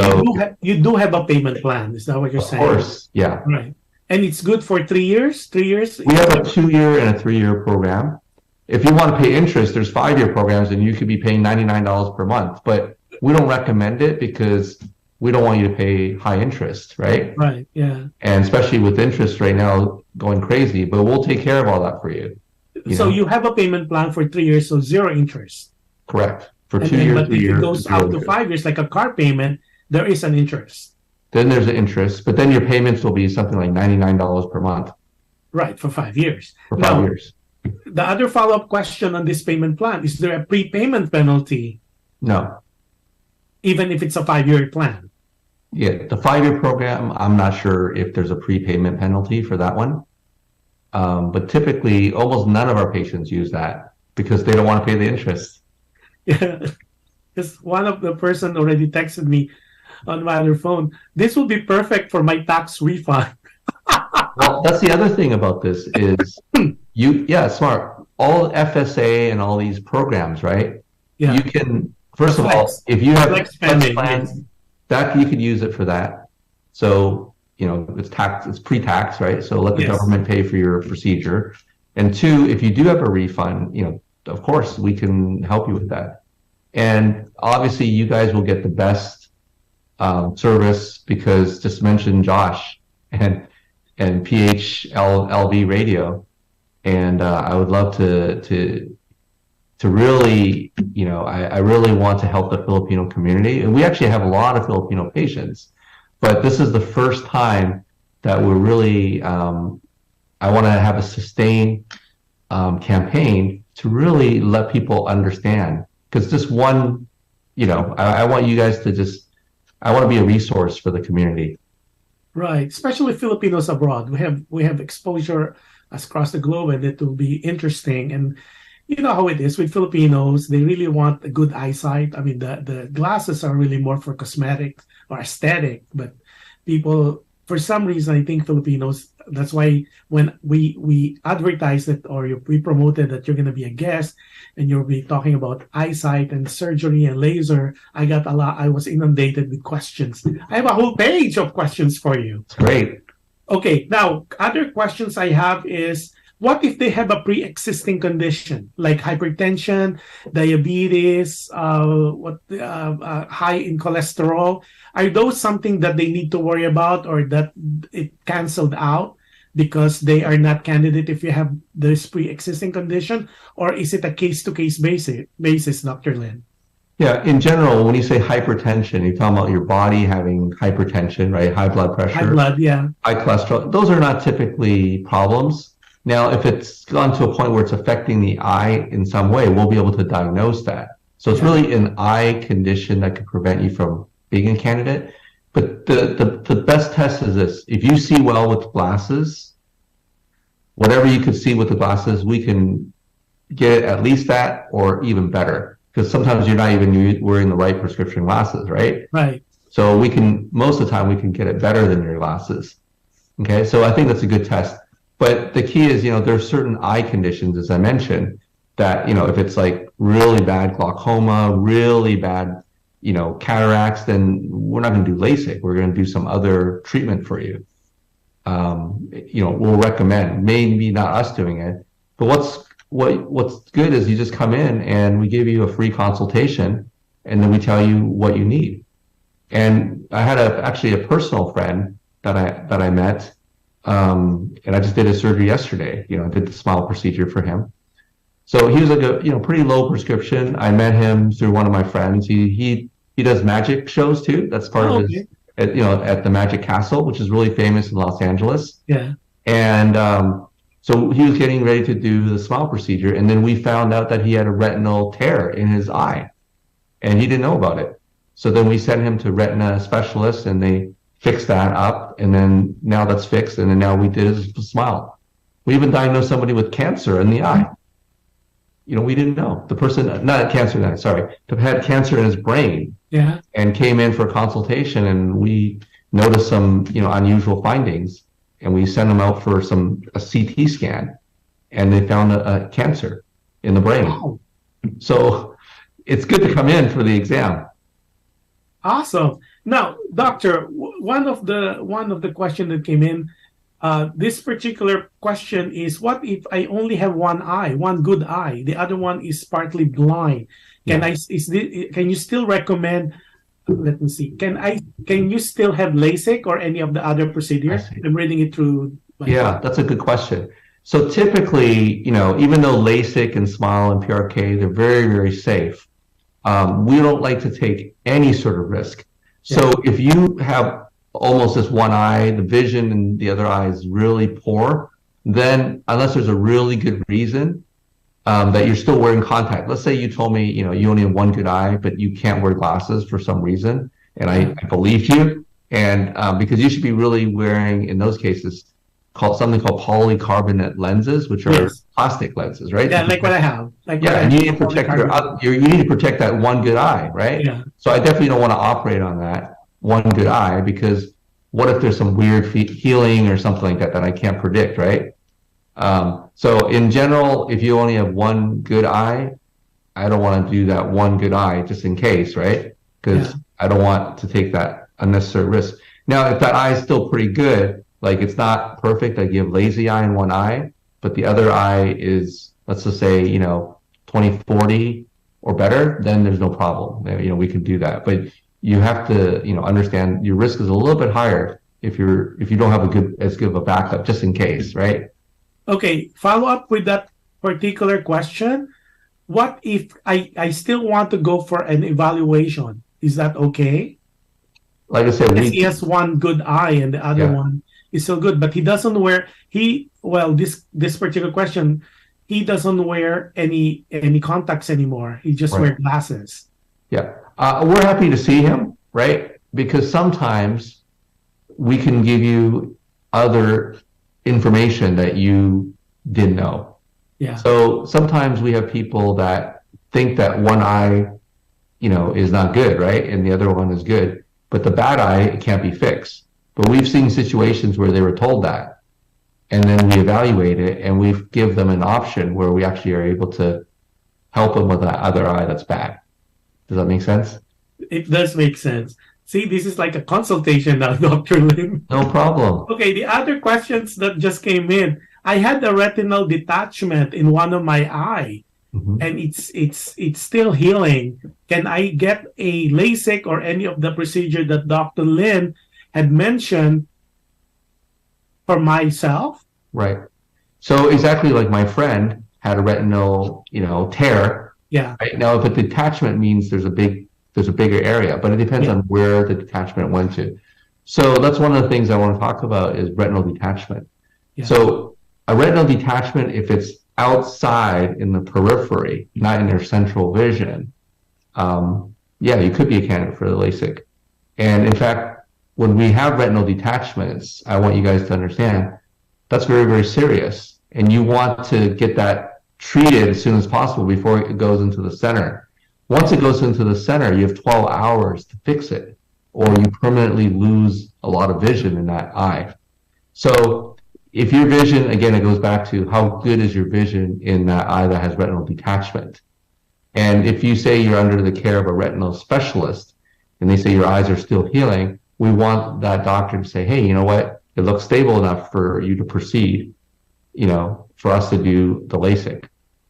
you do have a payment plan. Is that what you're saying? Of course, yeah. Right. And it's good for 3 years? 3 years? We have a 2-year and a 3-year program. If you want to pay interest, there's 5-year programs, and you could be paying $99 per month. But we don't recommend it because we don't want you to pay high interest, right? Right, yeah. And especially with interest right now going crazy, but we'll take care of all that for you. So you have a payment plan for 3 years, so 0 interest. Correct. For And 2 then, years, but 3 if years. it goes out to 5 years, like a car payment, there is an interest. Then there's an interest, but then your payments will be something like $99 per month Right, for 5 years. for 5 years. The other follow-up question on this payment plan, is there a prepayment penalty, No. even if it's a 5-year plan? Yeah, the 5-year program, I'm not sure if there's a prepayment penalty for that one. But typically, almost none of our patients use that because they don't want to pay the interest. Yeah, because one of the person already texted me on my other phone, this will be perfect for my tax refund. Well, that's the other thing about this is smart. All FSA and all these programs, right? Yeah. You can, first of all, if you have Flex flex spending, plans, yes. that you could use it for that. So, it's pre-tax, right? So let the Yes. government pay for your procedure. And 2, if you do have a refund, of course we can help you with that. And obviously you guys will get the best service because just mention Josh and PHLV radio. And I would love to really, I really want to help the Filipino community. And we actually have a lot of Filipino patients. But this is the first time that we're really, I want to have a sustained campaign to really let people understand. Because this one, I want you guys to I want to be a resource for the community. Right, especially Filipinos abroad. We have exposure across the globe, and it will be interesting. And you know how it is with Filipinos; they really want a good eyesight. I mean, the glasses are really more for cosmetic or aesthetic, but people, for some reason, I think Filipinos. That's why when we advertised it or we promoted that you're going to be a guest and you'll be talking about eyesight and surgery and laser, I got a lot. I was inundated with questions. I have a whole page of questions for you. It's great. Okay, now other questions I have is, what if they have a pre-existing condition like hypertension, diabetes, high in cholesterol? Are those something that they need to worry about, or that it canceled out because they are not candidate if you have this pre-existing condition, or is it a case-to-case basis, Dr. Lin? Yeah, in general, when you say hypertension, you're talking about your body having hypertension, right? High blood pressure, High blood, yeah. high cholesterol. Those are not typically problems. Now, if it's gone to a point where it's affecting the eye in some way, we'll be able to diagnose that. So it's really an eye condition that could prevent you from being a candidate. But the best test is this. If you see well with glasses, whatever you could see with the glasses, we can get at least that or even better. Because sometimes you're not even wearing the right prescription glasses, right? Right. So most of the time, we can get it better than your glasses. Okay, so I think that's a good test. But the key is, there are certain eye conditions, as I mentioned, that, if it's like really bad glaucoma, really bad, cataracts, then we're not going to do LASIK. We're going to do some other treatment for you. We'll recommend, maybe not us doing it, but what's good is you just come in and we give you a free consultation, and then we tell you what you need. And I had actually a personal friend that I met, and I just did his surgery yesterday. I did the smile procedure for him. So he was like a pretty low prescription. I met him through one of my friends. He does magic shows too. That's part of his at the Magic Castle, which is really famous in Los Angeles. Yeah. And so he was getting ready to do the smile procedure, and then we found out that he had a retinal tear in his eye, and he didn't know about it. So then we sent him to retina specialists, and they fixed that up, and then now that's fixed, and then now we did his smile. We even diagnosed somebody with cancer in the eye. We didn't know. The person, not cancer then, sorry, had cancer in his brain. Yeah. And came in for a consultation, and we noticed some, unusual findings, and we sent him out for a CT scan, and they found a cancer in the brain. Wow. So it's good to come in for the exam. Awesome. Now, doctor, one of the questions that came in, this particular question is, what if I only have one eye, one good eye, the other one is partly blind? Can you still recommend? Let me see. Can you still have LASIK or any of the other procedures? I'm reading it through. That's a good question. So typically, even though LASIK and SMILE and PRK, they're very, very safe, we don't like to take any sort of risk. So if you have almost this one eye, the vision in the other eye is really poor, then unless there's a really good reason that you're still wearing contact. Let's say you told me, you only have one good eye, but you can't wear glasses for some reason, and I believed you, and because you should be really wearing, in those cases, something called polycarbonate lenses, which are plastic lenses, right? Yeah, like what I have. And you need to protect you need to protect that one good eye, right? Yeah. So I definitely don't want to operate on that one good eye, because what if there's some weird healing or something like that I can't predict, right? So in general, if you only have one good eye, I don't want to do that one good eye just in case, right? Because I don't want to take that unnecessary risk. Now, if that eye is still pretty good, like it's not perfect, like you have lazy eye in one eye, but the other eye is, let's just say, 20/40 or better, then there's no problem. We can do that. But you have to, understand your risk is a little bit higher if you don't have as good of a backup, just in case, right? Okay, follow up with that particular question. What if I still want to go for an evaluation? Is that okay? Like I said, he has one good eye and the other one is still good, but he doesn't wear this particular question, he doesn't wear any contacts anymore. He just wears glasses. Yeah. We're happy to see him, right? Because sometimes we can give you other information that you didn't know. Yeah. So sometimes we have people that think that one eye, is not good, right? And the other one is good, but the bad eye can't be fixed. But we've seen situations where they were told that, and then we evaluate it and we give them an option where we actually are able to help them with that other eye that's bad. Does that make sense? It does make sense. See, this is like a consultation now, Dr. Lim. No problem. Okay, the other questions that just came in. I had a retinal detachment in one of my eye, and it's still healing. Can I get a LASIK or any of the procedure that Dr. Lin had mentioned for myself? Right. So exactly like my friend had a retinal, tear. Yeah. Right? Now, if a detachment means there's a bigger area, but it depends on where the detachment went to. So that's one of the things I want to talk about is retinal detachment. Yeah. So a retinal detachment, if it's outside in the periphery, not in your central vision, you could be a candidate for the LASIK. And in fact, when we have retinal detachments, I want you guys to understand that's very, very serious. And you want to get that treated as soon as possible before it goes into the center. Once it goes into the center, you have 12 hours to fix it, or you permanently lose a lot of vision in that eye. So if your vision, again, it goes back to how good is your vision in that eye that has retinal detachment. And if you say you're under the care of a retinal specialist and they say your eyes are still healing, we want that doctor to say, hey, you know what? It looks stable enough for you to proceed, for us to do the LASIK.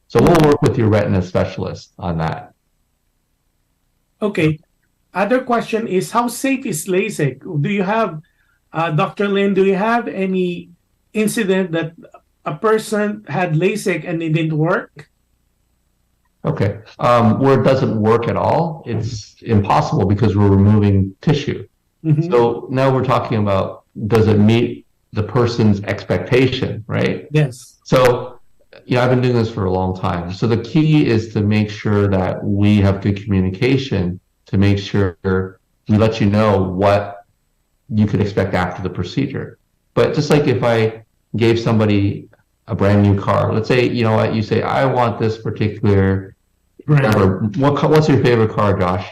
So we'll work with your retina specialist on that. Okay. Other question is, how safe is LASIK? Do you have, Dr. Lin, do you have any incident that a person had LASIK and it didn't work? Okay. Where it doesn't work at all, it's impossible because we're removing tissue. Mm-hmm. So now we're talking about, does it meet the person's expectation, right? Yes. So, I've been doing this for a long time. So the key is to make sure that we have good communication, to make sure we let you know what you could expect after the procedure. But just like if I gave somebody a brand new car, let's say, you say, I want this particular, what's your favorite car, Josh?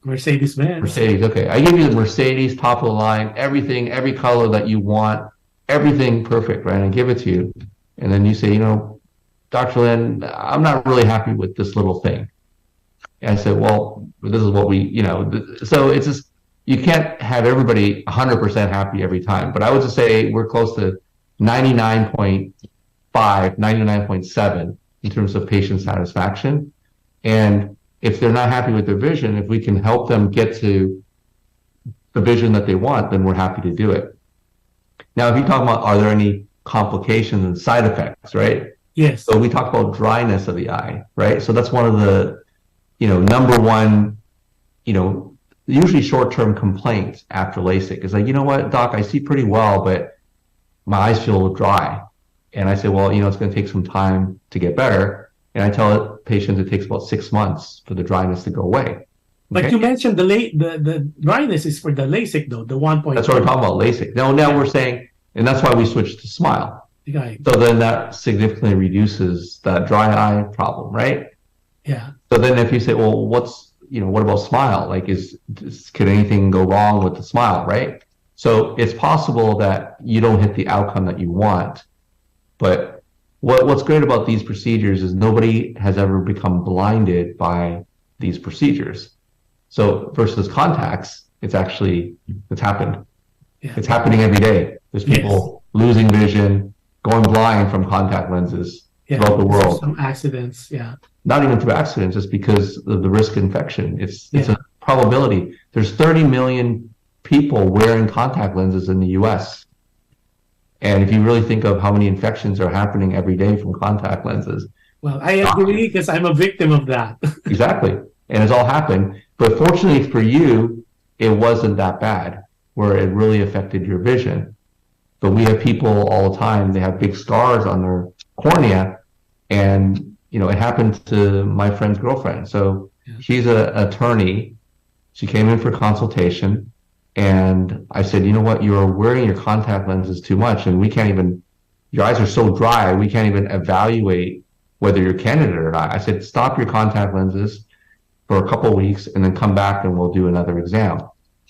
Mercedes-Benz. Mercedes, okay. I give you the Mercedes, top of the line, everything, every color that you want, everything perfect, right? I give it to you. And then you say, Dr. Lin, I'm not really happy with this little thing. And I said, well, this is what so it's just, you can't have everybody 100% happy every time. But I would just say we're close to 99.5, 99.7 in terms of patient satisfaction. And if they're not happy with their vision, if we can help them get to the vision that they want, then we're happy to do it. Now, if you talk about, are there any complications and side effects, right? Yes. So we talk about dryness of the eye, right? So that's one of the, number one, usually short-term complaints after LASIK is like, you know what, doc, I see pretty well, but my eyes feel dry. And I say, well, it's going to take some time to get better. And I tell patients it takes about 6 months for the dryness to go away. Okay? But you mentioned the dryness is for the LASIK, though, the 1.5. That's what we're talking about, LASIK. Now we're saying, and that's why we switched to SMILE. Okay. So then that significantly reduces that dry eye problem, right? Yeah. So then if you say, well, what about SMILE? Like, could anything go wrong with the SMILE, right? So it's possible that you don't hit the outcome that you want. But what's great about these procedures is nobody has ever become blinded by these procedures. So versus contacts, it's happened. Yeah. It's happening every day. There's people losing vision, going blind from contact lenses throughout the world. Some accidents, yeah. Not even through accidents, just because of the risk of infection. It's a probability. There's 30 million people wearing contact lenses in the US. And if you really think of how many infections are happening every day from contact lenses. Well, I agree because I'm a victim of that. Exactly. And it's all happened. But fortunately for you, it wasn't that bad where it really affected your vision. But we have people all the time, they have big scars on their cornea. And, it happened to my friend's girlfriend. So she's an attorney. She came in for consultation. And I said, you know what, you're wearing your contact lenses too much. And your eyes are so dry, we can't even evaluate whether you're a candidate or not. I said, stop your contact lenses for a couple of weeks and then come back and we'll do another exam.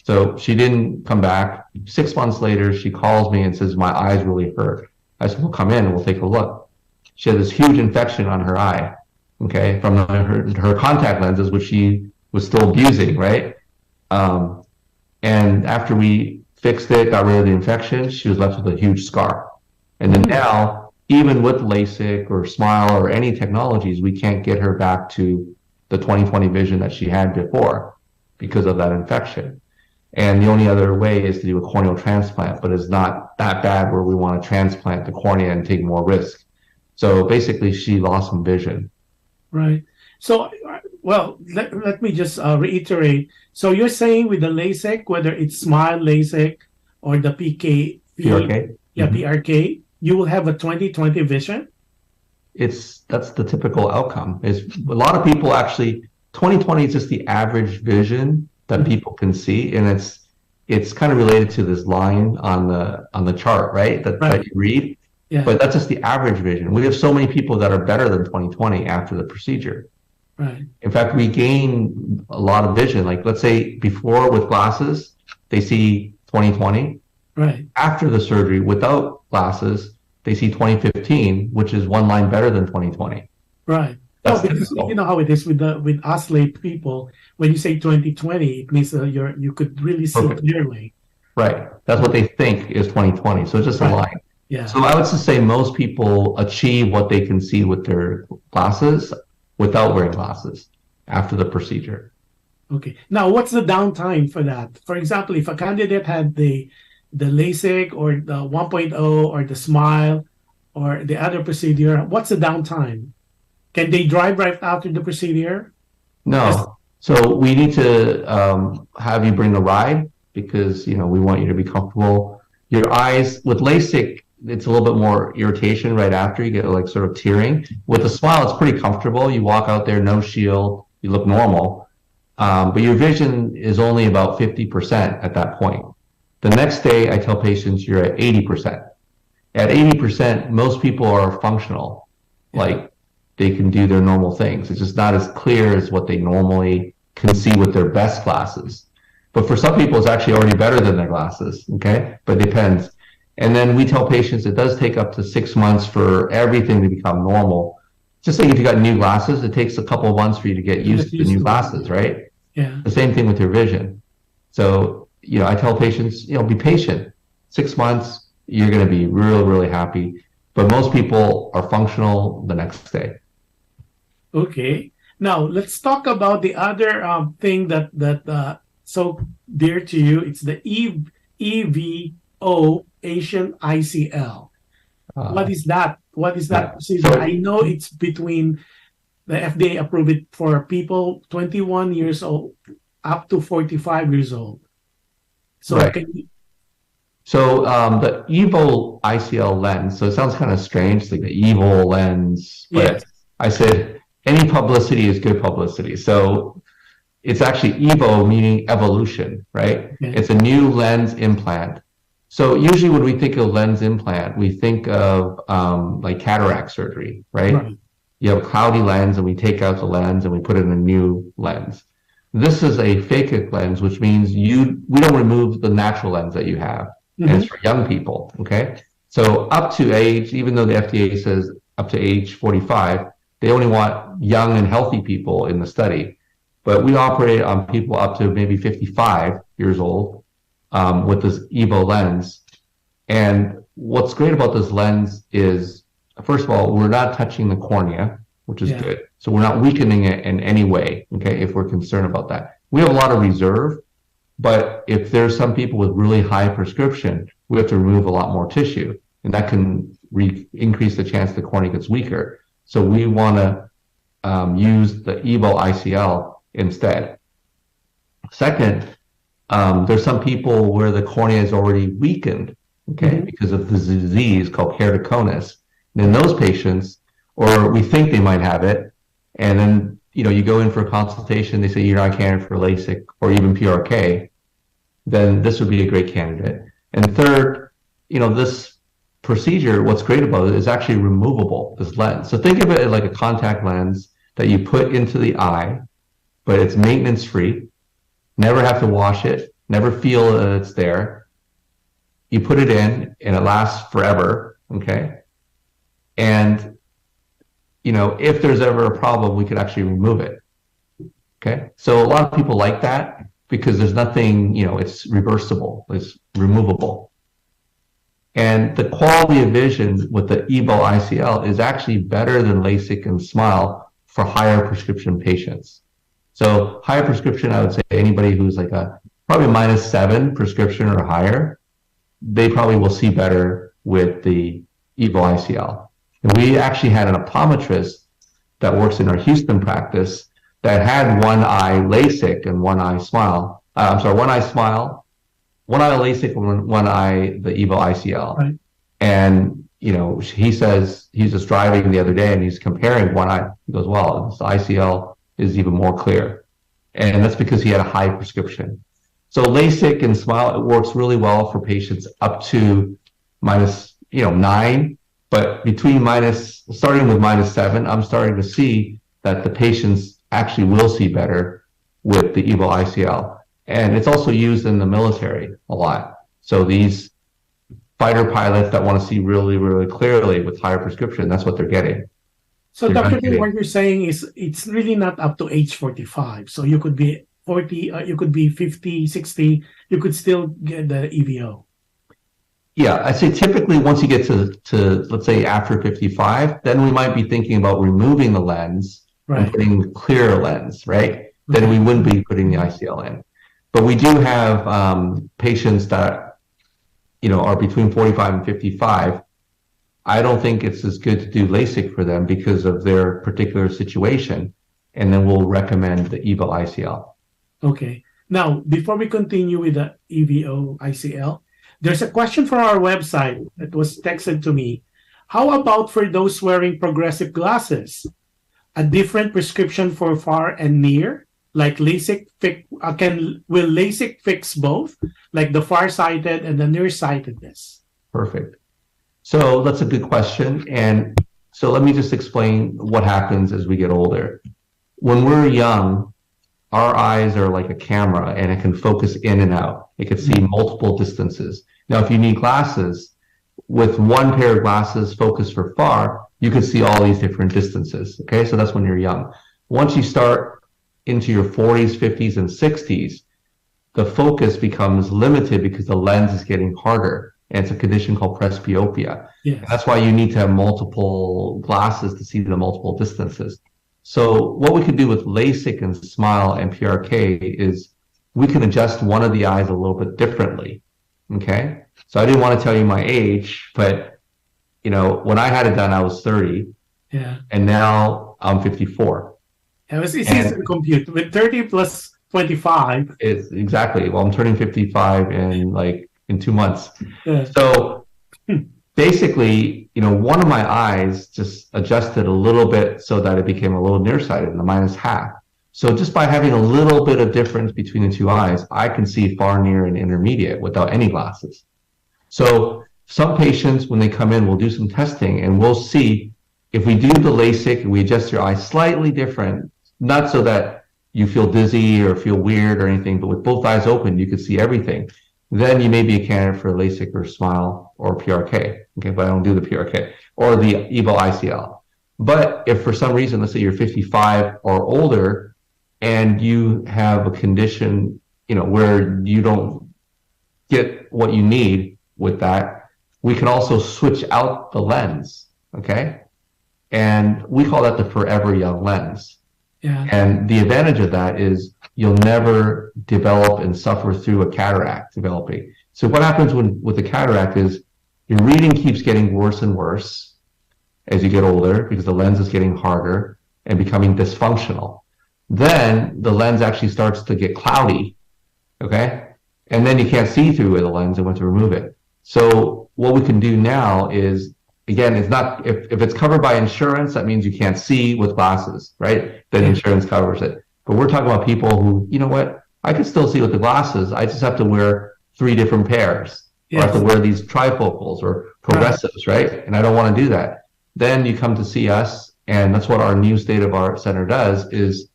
So she didn't come back. 6 months later, she calls me and says, my eyes really hurt. I said, well, come in and we'll take a look. She had this huge infection on her eye, okay, from her contact lenses, which she was still abusing, right? And after we fixed it, got rid of the infection, she was left with a huge scar. And then now, even with LASIK or SMILE or any technologies, we can't get her back to the 20/20 vision that she had before because of that infection. And the only other way is to do a corneal transplant, but it's not that bad where we want to transplant the cornea and take more risk. So basically, she lost some vision. Right. So, well, let me just reiterate. So you're saying with the LASIK, whether it's SMILE LASIK or the PRK? PRK, you will have a 20/20 vision? That's the typical outcome. Is a lot of people actually, 20/20 is just the average vision that people can see, and it's kind of related to this line on the chart, right? That you read. Yeah. But that's just the average vision. We have so many people that are better than 20/20 after the procedure. Right. In fact, we gain a lot of vision. Like, let's say before with glasses, they see 20/20, Right. After the surgery, without glasses, they see 2015, which is one line better than 2020. Right. No, That's because you typical. know how it is with us lay people. When you say 2020, it means you could really see Perfect. clearly. Right. That's what they think is 2020. So it's just a Right. line. Yeah. So I would just say most people achieve what they can see with their glasses without wearing glasses after the procedure. Okay. Now, what's the downtime for that? For example, if a candidate had the LASIK or the 1.0 or the SMILE or the other procedure, what's the downtime? Can they drive right after the procedure? Yes. No. So we need to have you bring a ride because we want you to be comfortable. Your eyes with LASIK, it's a little bit more irritation right after you get like sort of tearing. With a SMILE, it's pretty comfortable. You walk out there, no shield, you look normal. But your vision is only about 50% at that point. The next day, I tell patients you're at 80%. At 80%, most people are functional. Like they can do their normal things. It's just not as clear as what they normally can see with their best glasses. But for some people, it's actually already better than their glasses. Okay. But it depends. And then we tell patients it does take up to 6 months for everything to become normal. Just like if you got new glasses, it takes a couple of months for you to get used to the new glasses, right? Yeah. The same thing with your vision. So, I tell patients, be patient. 6 months, you're going to be really, really happy. But most people are functional the next day. Okay. Now let's talk about the other thing that so dear to you. It's the EVO Asian ICL. What is that? What is that procedure? So, I know it's between the FDA approved it for people 21 years old up to 45 years old. So right. can you, So the EVO ICL lens, so it sounds kind of strange, like the evil lens, but yes. I said any publicity is good publicity. So it's actually EVO meaning evolution, right? Okay. It's a new lens implant. So usually when we think of lens implant, we think of like cataract surgery, right? Right. You have a cloudy lens and we take out the lens and we put in a new lens. This is a phakic lens, which means we don't remove the natural lens that you have. And it's for young people, okay? So up to age, even though the FDA says up to age 45, they only want young and healthy people in the study. But we operate on people up to maybe 55 years old with this EVO lens. And what's great about this lens is, first of all, we're not touching the cornea, which is good. So we're not weakening it in any way, okay, if we're concerned about that. We have a lot of reserve, but if there's some people with really high prescription, we have to remove a lot more tissue, and that can increase the chance the cornea gets weaker. So we want to use the EVO ICL instead. Second, there's some people where the cornea is already weakened, okay, because of the disease called keratoconus. And in those patients, or we think they might have it, and then you go in for a consultation, they say you're not a candidate for LASIK or even PRK, then this would be a great candidate. And third, this procedure, what's great about it is actually removable, this lens. So think of it like a contact lens that you put into the eye, but it's maintenance free, never have to wash it, never feel that it's there. You put it in and it lasts forever, okay? And if there's ever a problem, we could actually remove it. Okay. So a lot of people like that because there's nothing, it's reversible, it's removable. And the quality of vision with the EVO ICL is actually better than LASIK and SMILE for higher prescription patients. So higher prescription, I would say anybody who's like probably -7 prescription or higher, they probably will see better with the EVO ICL. And we actually had an optometrist that works in our Houston practice that had one eye LASIK and one eye SMILE. One eye SMILE, one eye LASIK, and one eye the EVO ICL. Right. And he says he's just driving the other day and he's comparing one eye. He goes, "Well, this ICL is even more clear," and that's because he had a high prescription. So LASIK and SMILE, it works really well for patients up to -9. But starting with -7, I'm starting to see that the patients actually will see better with the EVO ICL. And it's also used in the military a lot. So these fighter pilots that want to see really, really clearly with higher prescription. That's what they're getting. So, They're Dr. not Phil, getting- what you're saying is it's really not up to age 45. So you could be 40, you could be 50, 60, you could still get the EVO. Yeah, I say typically once you get to let's say after 55, then we might be thinking about removing the lens and Right. putting the clear lens, right? Then we wouldn't be putting the ICL in. But we do have patients that, are between 45 and 55. I don't think it's as good to do LASIK for them because of their particular situation. And then we'll recommend the EVO ICL. Okay. Now, before we continue with the EVO ICL, there's a question from our website that was texted to me. How about for those wearing progressive glasses? A different prescription for far and near? Like LASIK, will LASIK fix both? Like the far-sighted and the nearsightedness? Perfect. So that's a good question. And so let me just explain what happens as we get older. When we're young, our eyes are like a camera and it can focus in and out. It can see multiple distances. Now, if you need glasses, with one pair of glasses focused for far, you can see all these different distances. Okay, so that's when you're young. Once you start into your 40s, 50s, and 60s, the focus becomes limited because the lens is getting harder. And it's a condition called presbyopia. Yes. That's why you need to have multiple glasses to see the multiple distances. So what we can do with LASIK and SMILE and PRK is we can adjust one of the eyes a little bit differently. Okay. So I didn't want to tell you my age, but when I had it done, I was 30. Yeah. And now I'm 54. It's easy to compute. With 30 plus 25. It's exactly. Well, I'm turning 55 in 2 months. Yeah. So basically, one of my eyes just adjusted a little bit so that it became a little nearsighted in the minus half. So just by having a little bit of difference between the two eyes, I can see far, near, and intermediate without any glasses. So some patients, when they come in, we'll do some testing and we'll see if we do the LASIK and we adjust your eye slightly different, not so that you feel dizzy or feel weird or anything, but with both eyes open, you can see everything. Then you may be a candidate for LASIK or SMILE or PRK. Okay, but I don't do the PRK or the EVO ICL. But if for some reason, let's say you're 55 or older and you have a condition, where you don't get what you need with that, we can also switch out the lens. Okay. And we call that the forever young lens. Yeah. And the advantage of that is you'll never develop and suffer through a cataract developing. So what happens with the cataract is your reading keeps getting worse and worse as you get older because the lens is getting harder and becoming dysfunctional. Then the lens actually starts to get cloudy, okay? And then you can't see through the lens and want to remove it. So what we can do now is, again, it's not, if it's covered by insurance, that means you can't see with glasses, right? Then insurance covers it. But we're talking about people who, I can still see with the glasses. I just have to wear 3 different pairs. Yes. Or I have to wear these trifocals or progressives, right? And I don't want to do that. Then you come to see us, and that's what our new state-of-art center does, is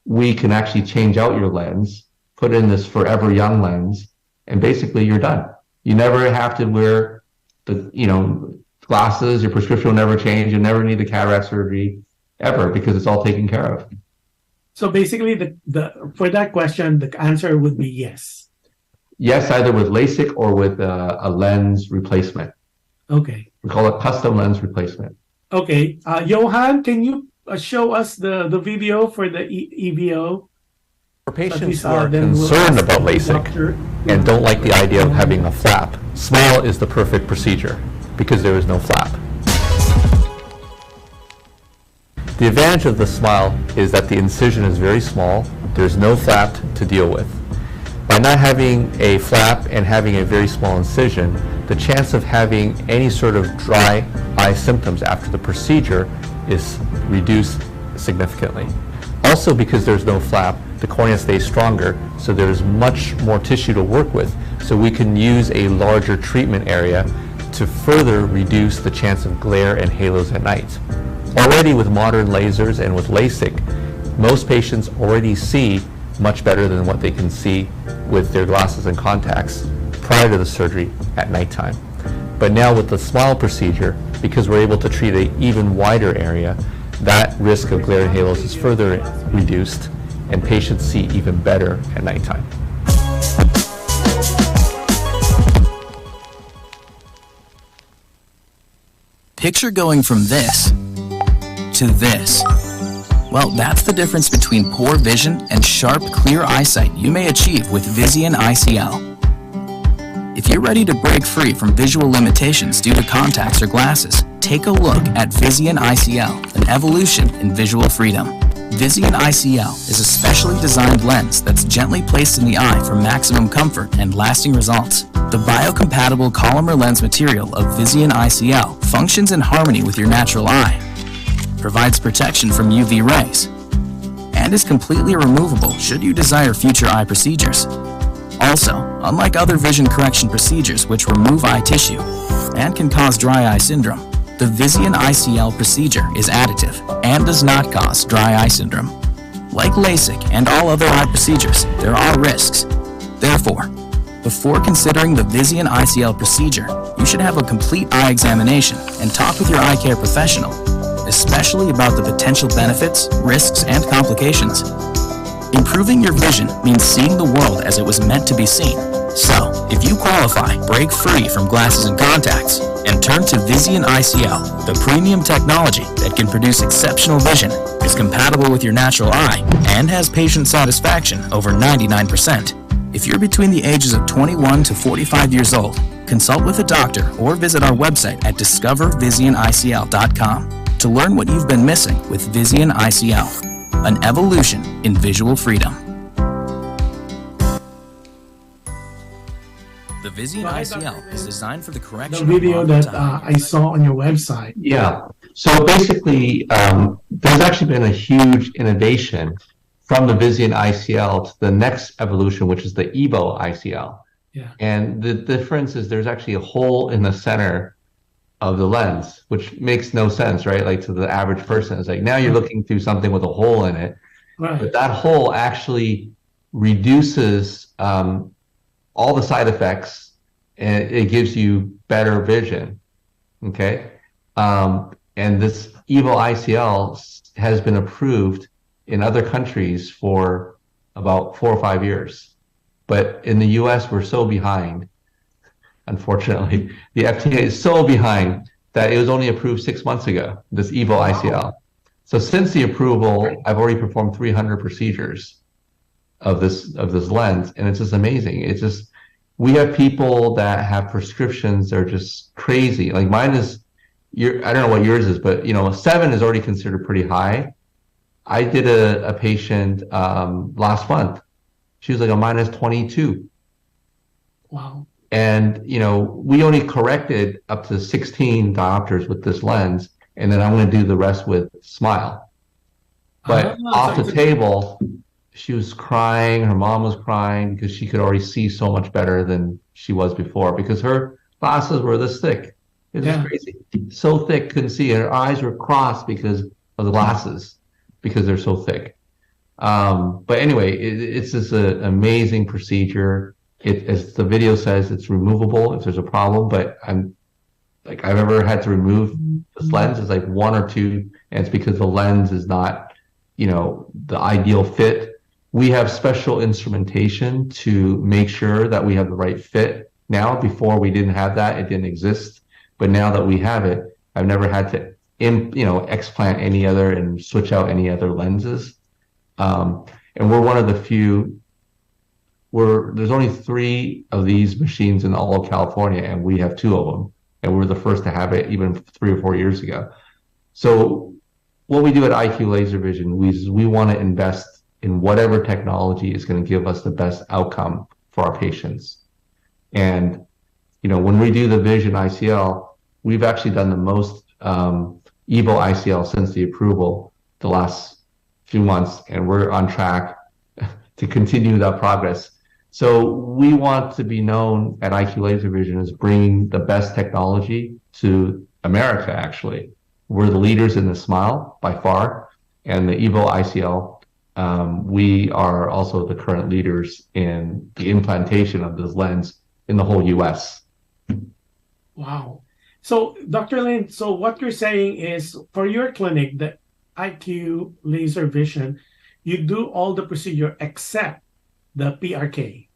we can actually change out your lens, put in this forever young lens, and basically you're done. You never have to wear the, glasses, your prescription will never change, you never need the cataract surgery ever because it's all taken care of. So basically, for that question, the answer would be yes. Yes, either with LASIK or with a lens replacement. Okay. We call it custom lens replacement. Okay. Johan, can you show us the video for the EVO? For patients who are concerned about LASIK and don't like the idea of having a flap, SMILE is the perfect procedure because there is no flap. The advantage of the SMILE is that the incision is very small, there's no flap to deal with. By not having a flap and having a very small incision, the chance of having any sort of dry eye symptoms after the procedure is reduced significantly. Also, because there's no flap, the cornea stays stronger, so there's much more tissue to work with. So we can use a larger treatment area to further reduce the chance of glare and halos at night. Already with modern lasers and with LASIK, most patients already see much better than what they can see with their glasses and contacts prior to the surgery at nighttime. But now with the smile procedure, because we're able to treat an even wider area, that risk of glare and halos is further reduced, and patients see even better at nighttime. Picture going from this to this. Well, that's the difference between poor vision and sharp, clear eyesight you may achieve with Visian ICL. If you're ready to break free from visual limitations due to contacts or glasses, take a look at Visian ICL, an evolution in visual freedom. Visian ICL is a specially designed lens that's gently placed in the eye for maximum comfort and lasting results. The biocompatible Collamer lens material of Visian ICL functions in harmony with your natural eye, provides protection from UV rays, and is completely removable should you desire future eye procedures. Also, unlike other vision correction procedures which remove eye tissue and can cause dry eye syndrome, the Visian ICL procedure is additive and does not cause dry eye syndrome. Like LASIK and all other eye procedures, there are risks. Therefore, before considering the Visian ICL procedure, you should have a complete eye examination and talk with your eye care professional, especially about the potential benefits, risks, and complications. Improving your vision means seeing the world as it was meant to be seen. So, if you qualify, break free from glasses and contacts, and turn to Visian ICL, the premium technology that can produce exceptional vision, is compatible with your natural eye, and has patient satisfaction over 99%. If you're between the ages of 21 to 45 years old, consult with a doctor or visit our website at discovervisianicl.com to learn what you've been missing with Visian ICL, an evolution in visual freedom. The Visian ICL is designed for the correction The video of that time. I saw on your website. Yeah. So basically, there's actually been a huge innovation from the Visian ICL to the next evolution, which is the EVO ICL. Yeah. And the difference is there's actually a hole in the center of the lens, which makes no sense, right? Like to the average person, it's like now you're looking through something with a hole in it, Right. but that hole actually reduces all the side effects, and it gives you better vision. Okay, and this EVO ICL has been approved in other countries for about 4 or 5 years, but in the U.S. we're so behind. Unfortunately, the FDA is so behind that it was only approved 6 months ago, this EVO ICL. So since the approval, I've already performed 300 procedures of this lens, and it's just amazing. It's just, we have people that have prescriptions that are just crazy. Like mine is, I don't know what yours is, but 7 is already considered pretty high. I did a patient last month. She was like a minus 22. Wow. And, we only corrected up to 16 diopters with this lens, and then I'm going to do the rest with Smile. But off the table, she was crying. Her mom was crying because she could already see so much better than she was before because her glasses were this thick. It was crazy. So thick, couldn't see. Her eyes were crossed because of the glasses, because they're so thick. But anyway, it's just an amazing procedure. As the video says, it's removable if there's a problem, but I've ever had to remove this lens is like 1 or 2, and it's because the lens is not, the ideal fit. We have special instrumentation to make sure that we have the right fit now. Before we didn't have that, it didn't exist. But now that we have it, I've never had to, explant any other and switch out any other lenses. And we're one of the few. There's only 3 of these machines in all of California, and we have 2 of them. And we're the first to have it even 3 or 4 years ago. So what we do at IQ Laser Vision, we want to invest in whatever technology is going to give us the best outcome for our patients. And, when we do the Vision ICL, we've actually done the most EVO ICL since the approval the last few months, and we're on track to continue that progress. So we want to be known at IQ Laser Vision as bringing the best technology to America, actually. We're the leaders in the Smile by far, and the EVO ICL, we are also the current leaders in the implantation of this lens in the whole U.S. Wow. So, Dr. Lin, so what you're saying is for your clinic, the IQ laser vision, you do all the procedure except the PRK.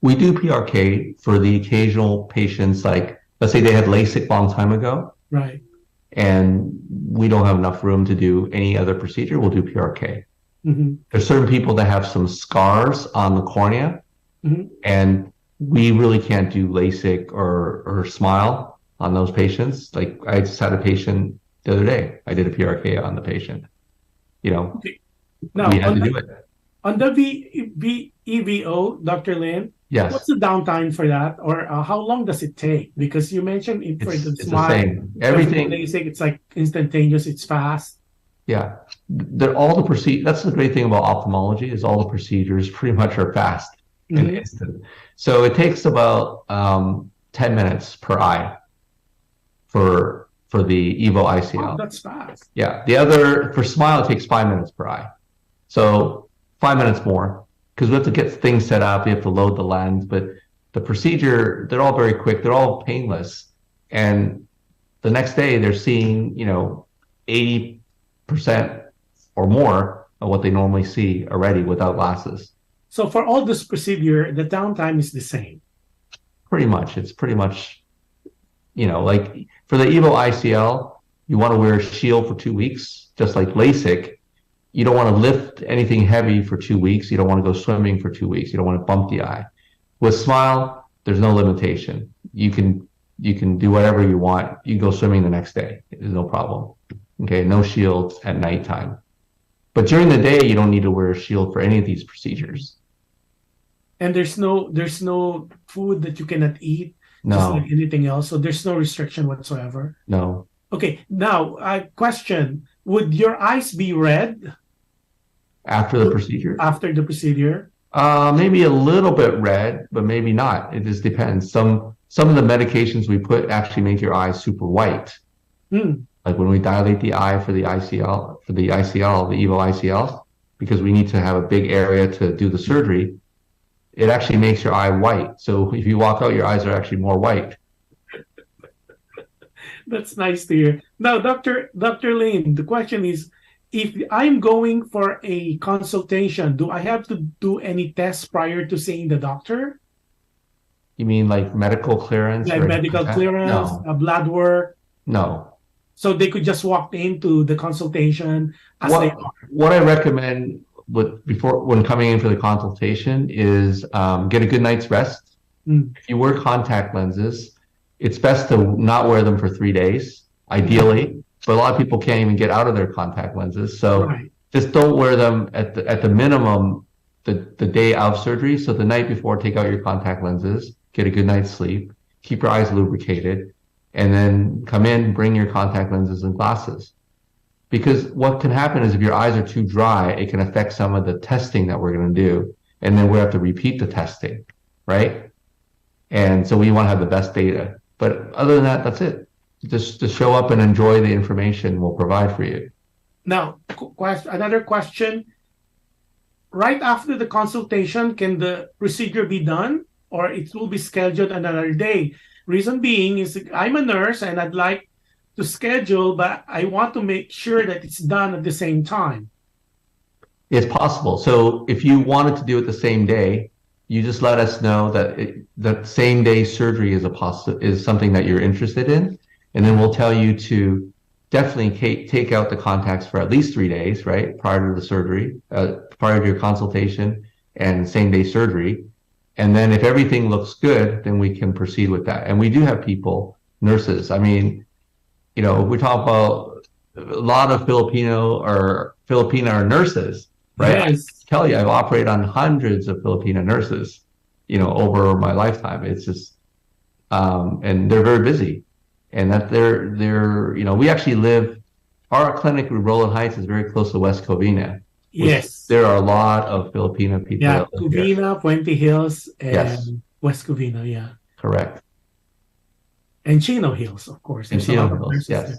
We do PRK for the occasional patients, like let's say they had LASIK a long time ago, Right. and we don't have enough room to do any other procedure. We'll do PRK. Mm-hmm. There's certain people that have some scars on the cornea, Mm-hmm. and we really can't do LASIK or Smile on those patients. Like I just had a patient the other day. I did a PRK on the patient. You know, Okay. Now, we had to do it. on the EVO, Dr. Lin, Yes, what's the downtime for that? Or how long does it take? Because you mentioned it for the it's the Smile, same. for the Everything. LASIK, it's like instantaneous, it's fast. Yeah, all the procedure. That's the great thing about ophthalmology is all the procedures pretty much are fast and Mhm. instant. So it takes about 10 minutes per eye for the EVO Oh, ICL. that's fast. Yeah, the other for Smile it takes 5 minutes per eye. So 5 minutes more because we have to get things set up. We have to load the lens, but the procedure they're all very quick. They're all painless, and the next day they're seeing 80% or more of what they normally see already without glasses. So for all this procedure, the downtime is the same. Pretty much, it's pretty much like for the EVO ICL, you want to wear a shield for 2 weeks, just like LASIK. You don't want to lift anything heavy for 2 weeks. You don't want to go swimming for 2 weeks. You don't want to bump the eye. With Smile, there's no limitation. You can do whatever you want. You can go swimming the next day. There's no problem. Okay, no shields at nighttime. But during the day, you don't need to wear a shield for any of these procedures. And there's no food that you cannot eat, just No, like anything else. So there's no restriction whatsoever. no. Okay, now question: would your eyes be red After the procedure, after the procedure? maybe a little bit red, but maybe not. It just depends. Some of the medications we put actually make your eyes super white. Hmm. Like when we dilate the eye for the ICL, the EVO ICL, because we need to have a big area to do the surgery, it actually makes your eye white. So if you walk out, your eyes are actually more white. That's nice to hear. Now, Dr. Lin, the question is, if I'm going for a consultation, do I have to do any tests prior to seeing the doctor? You mean like medical clearance? Like or medical clearance, blood work? No. So they could just walk into the consultation as they are. What I recommend when coming in for the consultation is get a good night's rest. Mm. If you wear contact lenses, it's best to not wear them for 3 days, ideally. But a lot of people can't even get out of their contact lenses, so Right. just don't wear them at the minimum the day of surgery. So the night before, take out your contact lenses, get a good night's sleep, keep your eyes lubricated, and then come in, bring your contact lenses and glasses. Because what can happen is if your eyes are too dry, it can affect some of the testing that we're going to do. And then we have to repeat the testing, right? And so we want to have the best data. But other than that, that's it. Just to show up and enjoy the information we'll provide for you. Now, another question. Right after the consultation, can the procedure be done or it will be scheduled another day? Reason being is I'm a nurse and I'd like to schedule, but I want to make sure that it's done at the same time. It's possible. So if you wanted to do it the same day, you just let us know that that same day surgery is something that you're interested in, and then we'll tell you to definitely take out the contacts for at least 3 days, right, prior to the surgery, prior to your consultation and same day surgery. And then if everything looks good, then we can proceed with that. And we do have people, nurses. I mean, we talk about a lot of Filipino nurses, right? Yes. I tell you, I've operated on hundreds of Filipino nurses, over my lifetime. It's just, and they're very busy, and that we actually our clinic in Roland Heights is very close to West Covina. Yes. There are a lot of Filipino people. Yeah, that live here. Covina, Puente Hills, and Yes. West Covina, yeah. Correct. And Chino Hills, of course. And There's a lot Chino of Hills, nurses yes. there.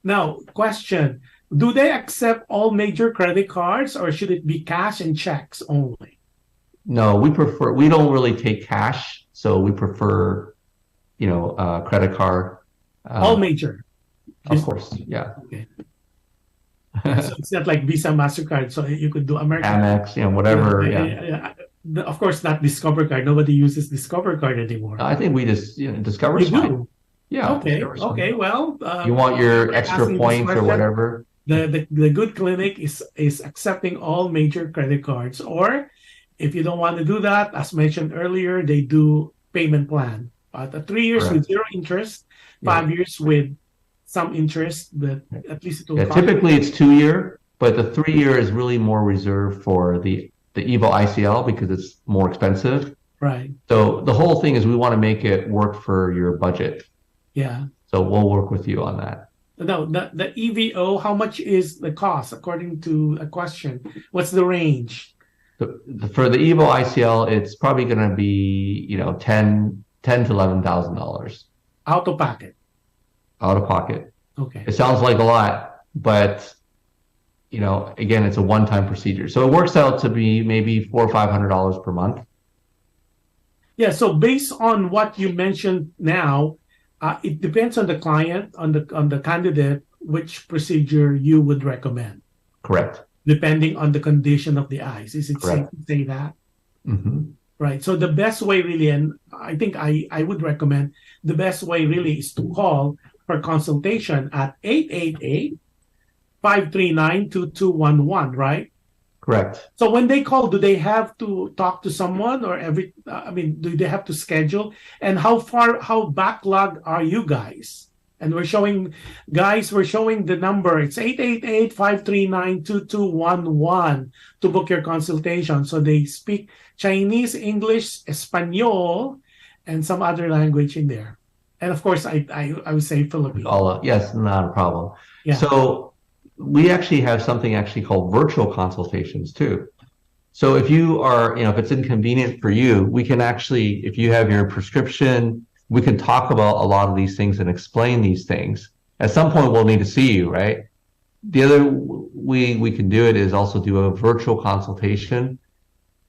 Now, question. Do they accept all major credit cards or should it be cash and checks only? No, we don't really take cash, so we prefer credit card. All major. Of course, yeah. Okay. So it's not like Visa, MasterCard, so you could do American. Amex, whatever. Of course, not Discover Card. Nobody uses Discover Card anymore. I think we just, Discover's You fine. do? Yeah. Okay. Discover's fine. Okay. Well, You want your extra asking this points or question, whatever? the good clinic is accepting all major credit cards. Or if you don't want to do that, as mentioned earlier, they do payment plan. 3 years Correct. with 0 interest, 5 years with some interest, but at least it will cost Typically it's 2-year, but the 3-year is really more reserved for the EVO ICL because it's more expensive. Right. So the whole thing is we want to make it work for your budget. Yeah. So we'll work with you on that. No, the EVO, how much is the cost according to a question? What's the range? For the EVO ICL, it's probably going to be, $10,000 to $11,000 Out of pocket. out of pocket. Okay. It sounds like a lot, but again, it's a one-time procedure. So it works out to be maybe $400 or $500 per month. Yeah. So based on what you mentioned now, it depends on the client, on the candidate, which procedure you would recommend. Correct. Depending on the condition of the eyes. Is it safe Correct. to say that? Mm-hmm. Right. So the best way really, and I think I would recommend the best way really is to call for consultation at 888-539-2211, right? Correct. So when they call, do they have to talk to someone or do they have to schedule? And how backlog are you guys? And we're showing the number. It's 888-539-2211 to book your consultation. So they speak Chinese, English, Espanol, and some other language in there. And of course, I would say Filipino. Yes, not a problem. Yeah. So we actually have something called virtual consultations too. So if you are, if it's inconvenient for you, we can actually, if you have your prescription, we can talk about a lot of these things and explain these things. At some point, we'll need to see you, right? The other way we can do it is also do a virtual consultation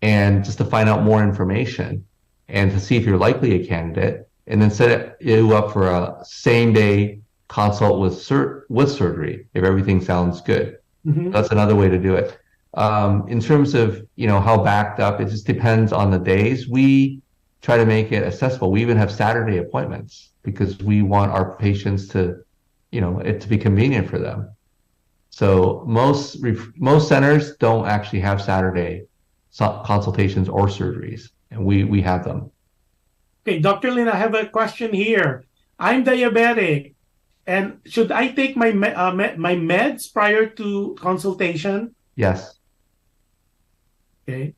and just to find out more information and to see if you're likely a candidate, and then set you up for a same day consult with surgery if everything sounds good. Mm-hmm. That's another way to do it. In terms of how backed up, it just depends on the days. We try to make it accessible. We even have Saturday appointments because we want our patients to, it to be convenient for them. So most centers don't actually have Saturday consultations or surgeries, and we have them. Okay, Dr. Lin, I have a question here. I'm diabetic, and should I take my meds prior to consultation? Yes. Okay.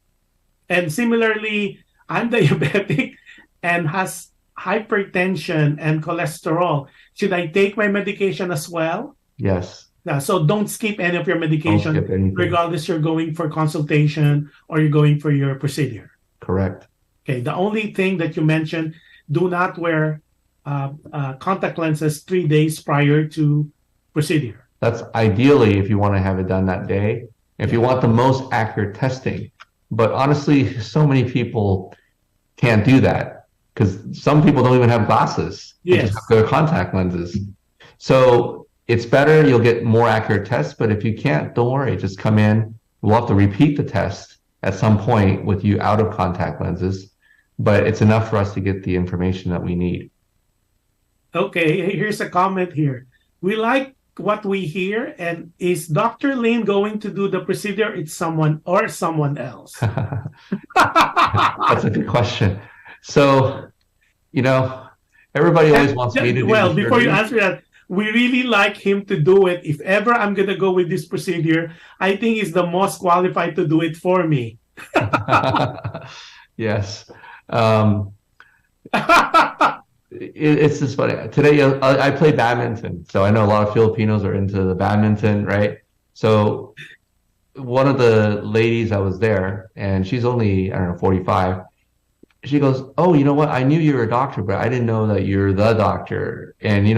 And similarly, I'm diabetic and has hypertension and cholesterol. Should I take my medication as well? Yes. Yeah, so don't skip any of your medication, Don't skip anything. regardless you're going for consultation or you're going for your procedure. Correct. Okay, the only thing that you mentioned, do not wear contact lenses 3 days prior to procedure. That's ideally if you want to have it done that day, if you want the most accurate testing. But honestly, so many people can't do that because some people don't even have glasses. They Yes. just have their contact lenses. So it's better, you'll get more accurate tests, but if you can't, don't worry, just come in. We'll have to repeat the test at some point with you out of contact lenses, but it's enough for us to get the information that we need. Okay, here's a comment here. We like what we hear, and is Dr. Lin going to do the procedure? It's someone else. That's a good question. So, everybody always wants me to do Well, the before you surgery. answer that, we really like him to do it. If ever I'm going to go with this procedure, I think he's the most qualified to do it for me. Yes. It's just funny. Today, I play badminton, so I know a lot of Filipinos are into the badminton, right? So one of the ladies that was there, and she's only, 45, she goes, "Oh, you know what? I knew you were a doctor, but I didn't know that you're the doctor. And, you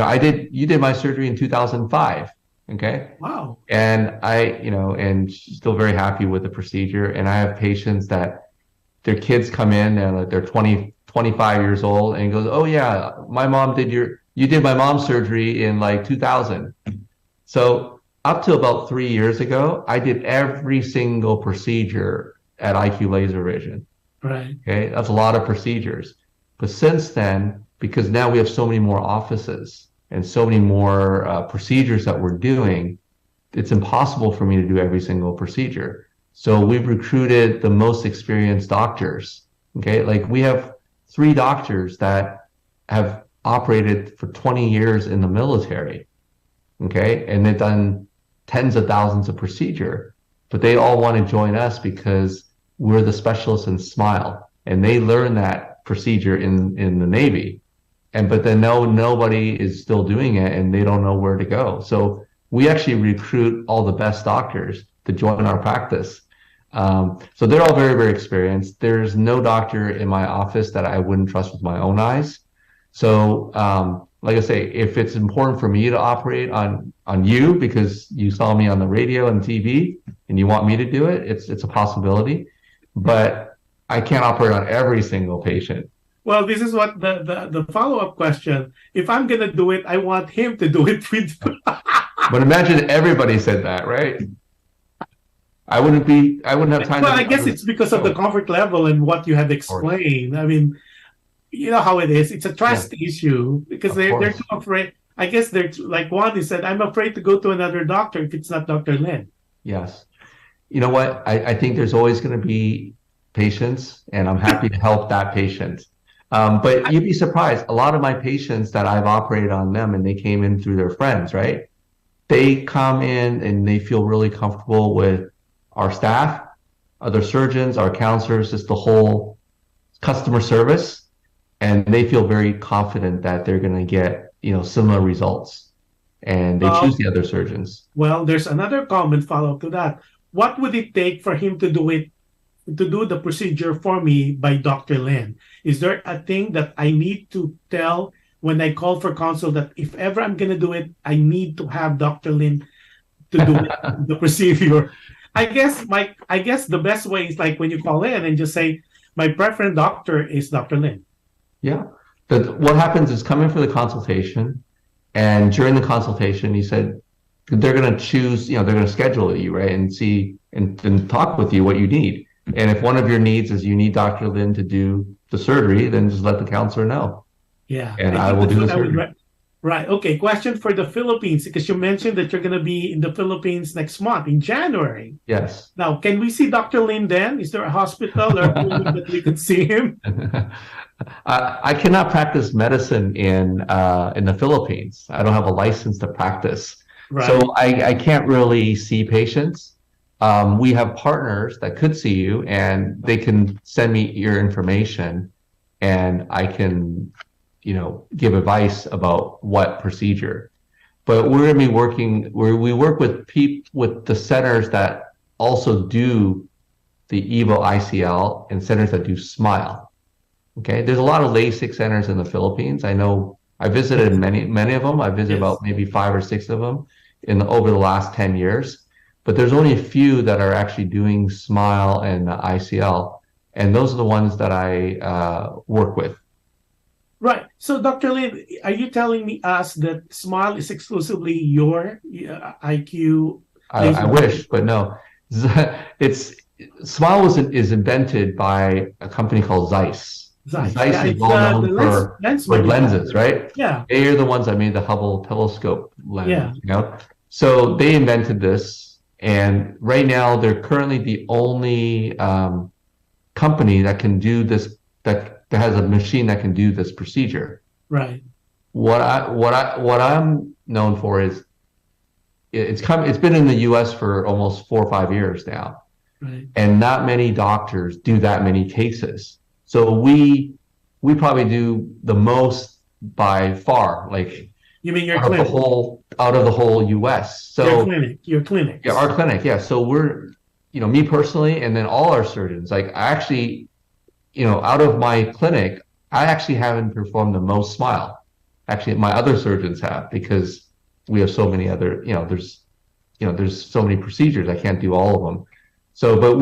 did my surgery in 2005. Okay. Wow. And and she's still very happy with the procedure. And I have patients that their kids come in and they're 20, 25 years old, and he goes, "Oh yeah, you did my mom's surgery in like 2000." So up to about 3 years ago, I did every single procedure at IQ Laser Vision. Right. Okay, that's a lot of procedures. But since then, because now we have so many more offices and so many more procedures that we're doing, it's impossible for me to do every single procedure. So we've recruited the most experienced doctors. Okay, like we have 3 doctors that have operated for 20 years in the military. Okay, and they've done tens of thousands of procedure, but they all want to join us because we're the specialists in smile, and they learn that procedure in the Navy. But then nobody is still doing it, and they don't know where to go. So we actually recruit all the best doctors to join our practice. So they're all very, very experienced. There's no doctor in my office that I wouldn't trust with my own eyes. So, like I say, if it's important for me to operate on you because you saw me on the radio and TV and you want me to do it, it's a possibility. But I can't operate on every single patient. Well, this is what the follow-up question. If I'm going to do it, I want him to do it with. But imagine everybody said that, right? I wouldn't have time. Well, I guess it's because of the comfort level and what you had explained. I mean, you know how it is. It's a trust issue because they're too afraid. I guess they're like one is said, "I'm afraid to go to another doctor if it's not Dr. Lin." Yes. You know what? I think there's always going to be patients, and I'm happy to help that patient. But you'd be surprised. A lot of my patients that I've operated on them, and they came in through their friends, right? They come in and they feel really comfortable with our staff, other surgeons, our counselors, just the whole customer service, and they feel very confident that they're going to get, similar results, and they choose the other surgeons. Well, there's another comment follow-up to that. What would it take for him to do the procedure for me by Dr. Lin? Is there a thing that I need to tell when I call for consult that if ever I'm going to do it, I need to have Dr. Lin to do the procedure? I guess the best way is like when you call in and just say, my preferred doctor is Dr. Lin. Yeah. But what happens is come in for the consultation, and during the consultation, you said they're going to choose, they're going to schedule you, right? And see and talk with you what you need. And if one of your needs is you need Dr. Lin to do the surgery, then just let the counselor know. Yeah. And I will do the surgery. Right. Okay. Question for the Philippines, because you mentioned that you're going to be in the Philippines next month in January. Yes. Now, can we see Dr. Lin then? Is there a hospital or clinic that we could see him? I cannot practice medicine in the Philippines. I don't have a license to practice. Right. So I can't really see patients. We have partners that could see you, and they can send me your information, and I can give advice about what procedure. But we're going to be working where we work with the centers that also do the EVO ICL and centers that do SMILE. Okay, there's a lot of LASIK centers in the Philippines. I know I visited many of them. I visited about maybe 5 or 6 of them over the last 10 years. But there's only a few that are actually doing SMILE and ICL, and those are the ones that I work with. Right. So, Dr. Lin, are you telling us that SMILE is exclusively your IQ? I wish, but no. SMILE is invented by a company called Zeiss. Zeiss is well known for lenses, right? Yeah. They are the ones that made the Hubble telescope lens. Yeah. So they invented this, and right now they're currently the only company that can do this, that has a machine that can do this procedure. Right. What I'm known for is it's been in the U.S. for almost 4 or 5 years now, right. And not many doctors do that many cases. So we probably do the most by far. Like, you mean your out clinic? Out of the whole U.S. So your clinic. Yeah, our clinic. Yeah. So we're, me personally, and then all our surgeons. Like, I actually, out of my clinic, I actually haven't performed the most SMILE. Actually, my other surgeons have, because we have so many other, there's so many procedures. I can't do all of them. So, but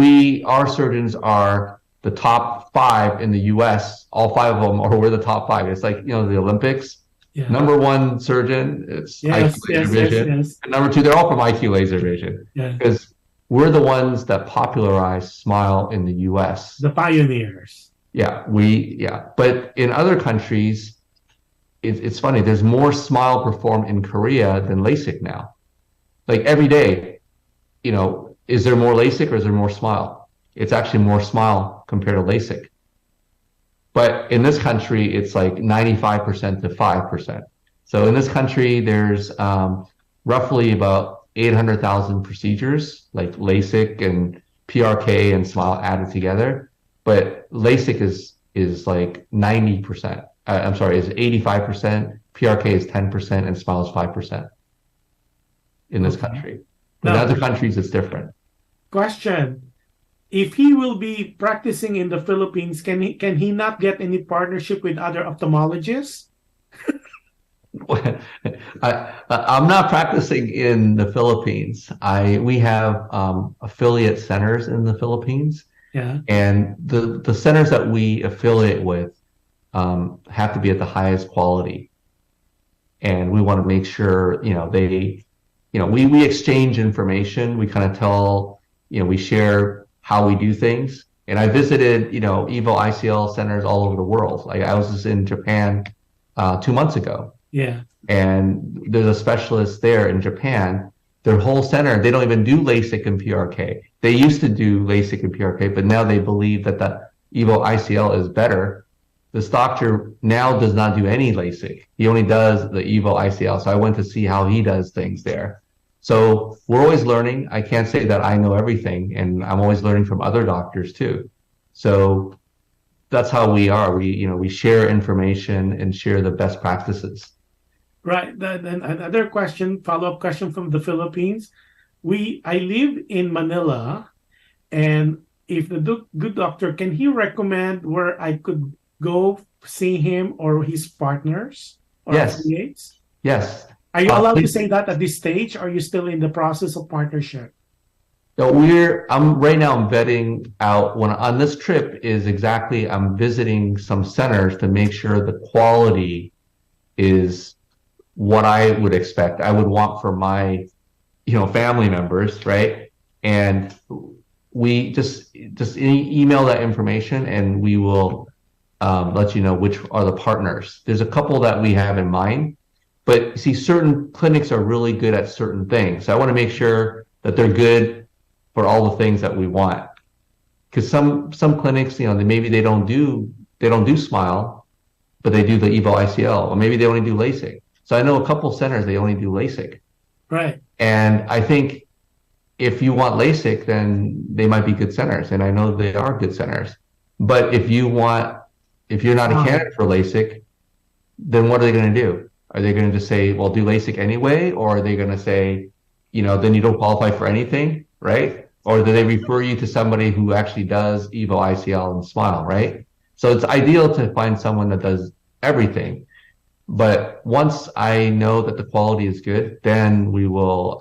our surgeons are the top 5 in the U.S., all 5 of them, or we're the top 5. It's like, the Olympics. Yeah. Number 1 surgeon, it's Yes, IQ laser vision. yes. And number 2, they're all from IQ laser vision. Yeah. Because we're the ones that popularized SMILE in the U.S. The pioneers. Yeah, but in other countries, it's funny. There's more SMILE performed in Korea than LASIK now. Like every day, is there more LASIK or is there more SMILE? It's actually more SMILE compared to LASIK. But in this country, it's like 95% to 5%. So in this country, there's roughly about 800,000 procedures, like LASIK and PRK and SMILE added together. But LASIK is like 90%. Is 85%. PRK is 10%, and SMILE is 5% in this country. In other countries, it's different. Question. If he will be practicing in the Philippines, can he not get any partnership with other ophthalmologists? I'm not practicing in the Philippines. We have affiliate centers in the Philippines. Yeah. And the centers that we affiliate with have to be at the highest quality. And we want to make sure, we exchange information. We kind of tell, we share how we do things. And I visited, EVO ICL centers all over the world. Like I was just in Japan 2 months ago. Yeah. And there's a specialist there in Japan. Their whole center, they don't even do LASIK and PRK. They used to do LASIK and PRK, but now they believe that the EVO ICL is better. This doctor now does not do any LASIK. He only does the EVO ICL. So I went to see how he does things there. So we're always learning. I can't say that I know everything, and I'm always learning from other doctors too. So that's how we are. We share information and share the best practices. Right. Then another question, follow-up question from the Philippines. I live in Manila, and if the good doctor, can he recommend where I could go see him or his partners or affiliates? Yes. Are you allowed to say that at this stage? Or are you still in the process of partnership? So right now I'm vetting out on this trip I'm visiting some centers to make sure the quality is what I would expect. I would want for my, family members, right? And we just email that information and we will let you know which are the partners. There's a couple that we have in mind. But see, certain clinics are really good at certain things. So I want to make sure that they're good for all the things that we want. Because some clinics, they don't do SMILE, but they do the EVO ICL, or maybe they only do LASIK. So I know a couple centers they only do LASIK. Right. And I think if you want LASIK, then they might be good centers, and I know they are good centers. But if you're not a candidate for LASIK, then what are they going to do? Are they going to just say, well, do LASIK anyway? Or are they going to say, then you don't qualify for anything, right? Or do they refer you to somebody who actually does EVO ICL and SMILE, right? So it's ideal to find someone that does everything. But once I know that the quality is good, then we will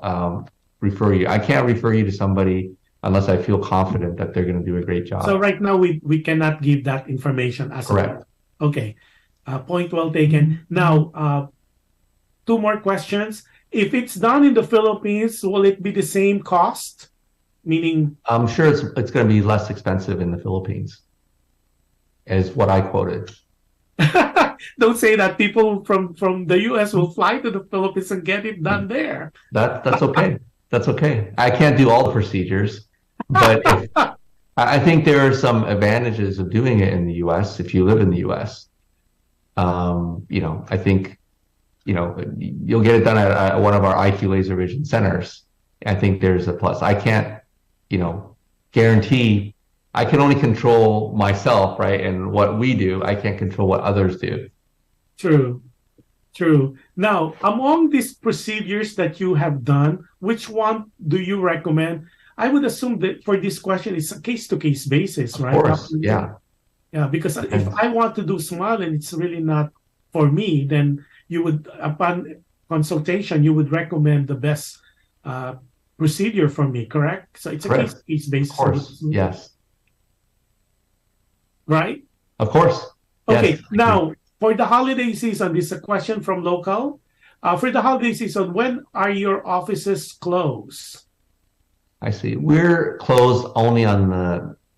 refer you. I can't refer you to somebody unless I feel confident that they're going to do a great job. So right now we cannot give that information as correct. Okay. Point well taken. Now, 2 more questions. If it's done in the Philippines, will it be the same cost? Meaning, I'm sure it's going to be less expensive in the Philippines, is what I quoted. Don't say that. People from the U.S. will fly to the Philippines and get it done there. That's okay. That's okay. I can't do all the procedures, but I think there are some advantages of doing it in the U.S. if you live in the U.S. I think, you'll get it done at one of our IQ laser vision centers. I think there's a plus. I can't, guarantee. I can only control myself, right? And what we do, I can't control what others do. True. Now, among these procedures that you have done, which one do you recommend? I would assume that for this question, it's a case-to-case basis, right? Of course, yeah. Yeah, because if I want to do SMILE and it's really not for me, then you would, upon consultation, you would recommend the best procedure for me, correct? So it's a case-to-case basis. Of course, yes. right? Of course. Okay, Yes. now for the holiday season, this is a question from local. For the holiday season, when are your offices closed? I see. We're closed only on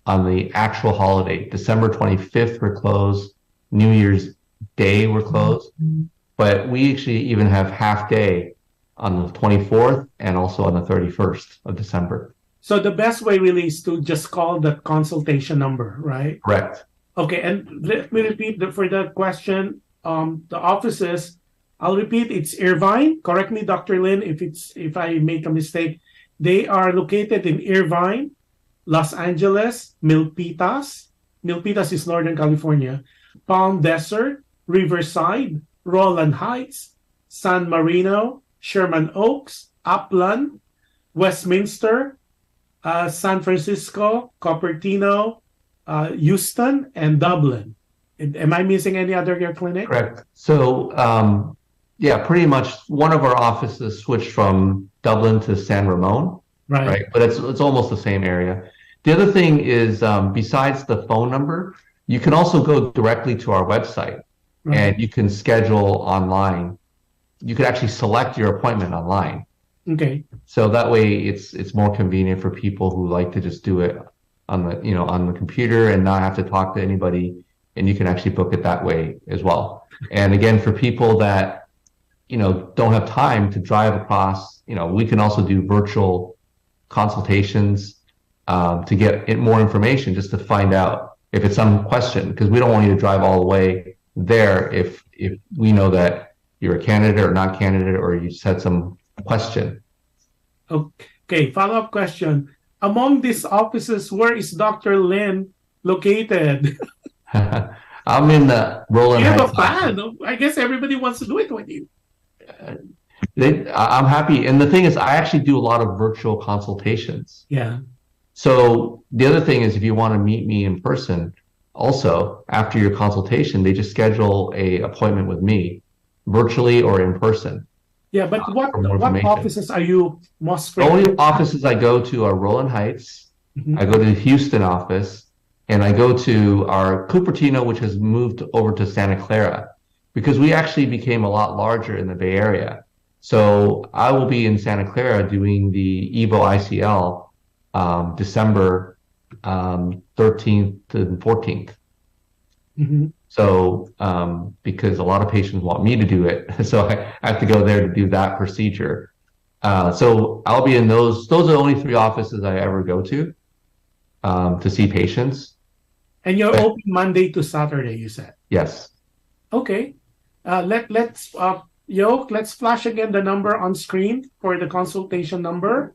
the actual holiday. December 25th, we're closed. New Year's Day, we're closed. But we actually even have half day on the 24th and also on the 31st of December. So the best way really is to just call the consultation number, right? Correct. Okay, and let me repeat for that question. The offices, I'll repeat, it's Irvine. Correct me, Dr. Lin, if I make a mistake. They are located in Irvine, Los Angeles, Milpitas. Milpitas is Northern California. Palm Desert, Riverside, Roland Heights, San Marino, Sherman Oaks, Upland, Westminster, San Francisco, Cupertino, Houston, and Dublin. Am I missing any other your clinic? Correct. So, yeah, pretty much one of our offices switched from Dublin to San Ramon, right? But it's almost the same area. The other thing is, besides the phone number, you can also go directly to our website and you can schedule online. You could actually select your appointment online. Okay. So that way it's more convenient for people who like to just do it on the computer and not have to talk to anybody, and you can actually book it that way as well. And again, for people that don't have time to drive across, we can also do virtual consultations to get more information, just to find out if it's some question, because we don't want you to drive all the way there if we know that you're a candidate or not candidate, or you just had some question. Okay, follow-up question. Among these offices, where is Dr. Lin located? I'm in the Roland Heights. You have a fan. I guess everybody wants to do it with you. I'm happy. And the thing is, I actually do a lot of virtual consultations. Yeah. So the other thing is, if you want to meet me in person, also after your consultation, they just schedule a appointment with me, virtually or in person. Yeah, but what offices are you most The only offices I go to are Roland Heights. I go to the Houston office, and I go to our Cupertino, which has moved over to Santa Clara, because we actually became a lot larger in the Bay Area. So I will be in Santa Clara doing the EVO ICL December 13th and 14th. So because a lot of patients want me to do it, so I have to go there to do that procedure. So I'll be in those. Those are the only 3 offices I ever go to see patients. And you're open Monday to Saturday, you said? Yes. Okay. Let's flash again the number on screen for the consultation number.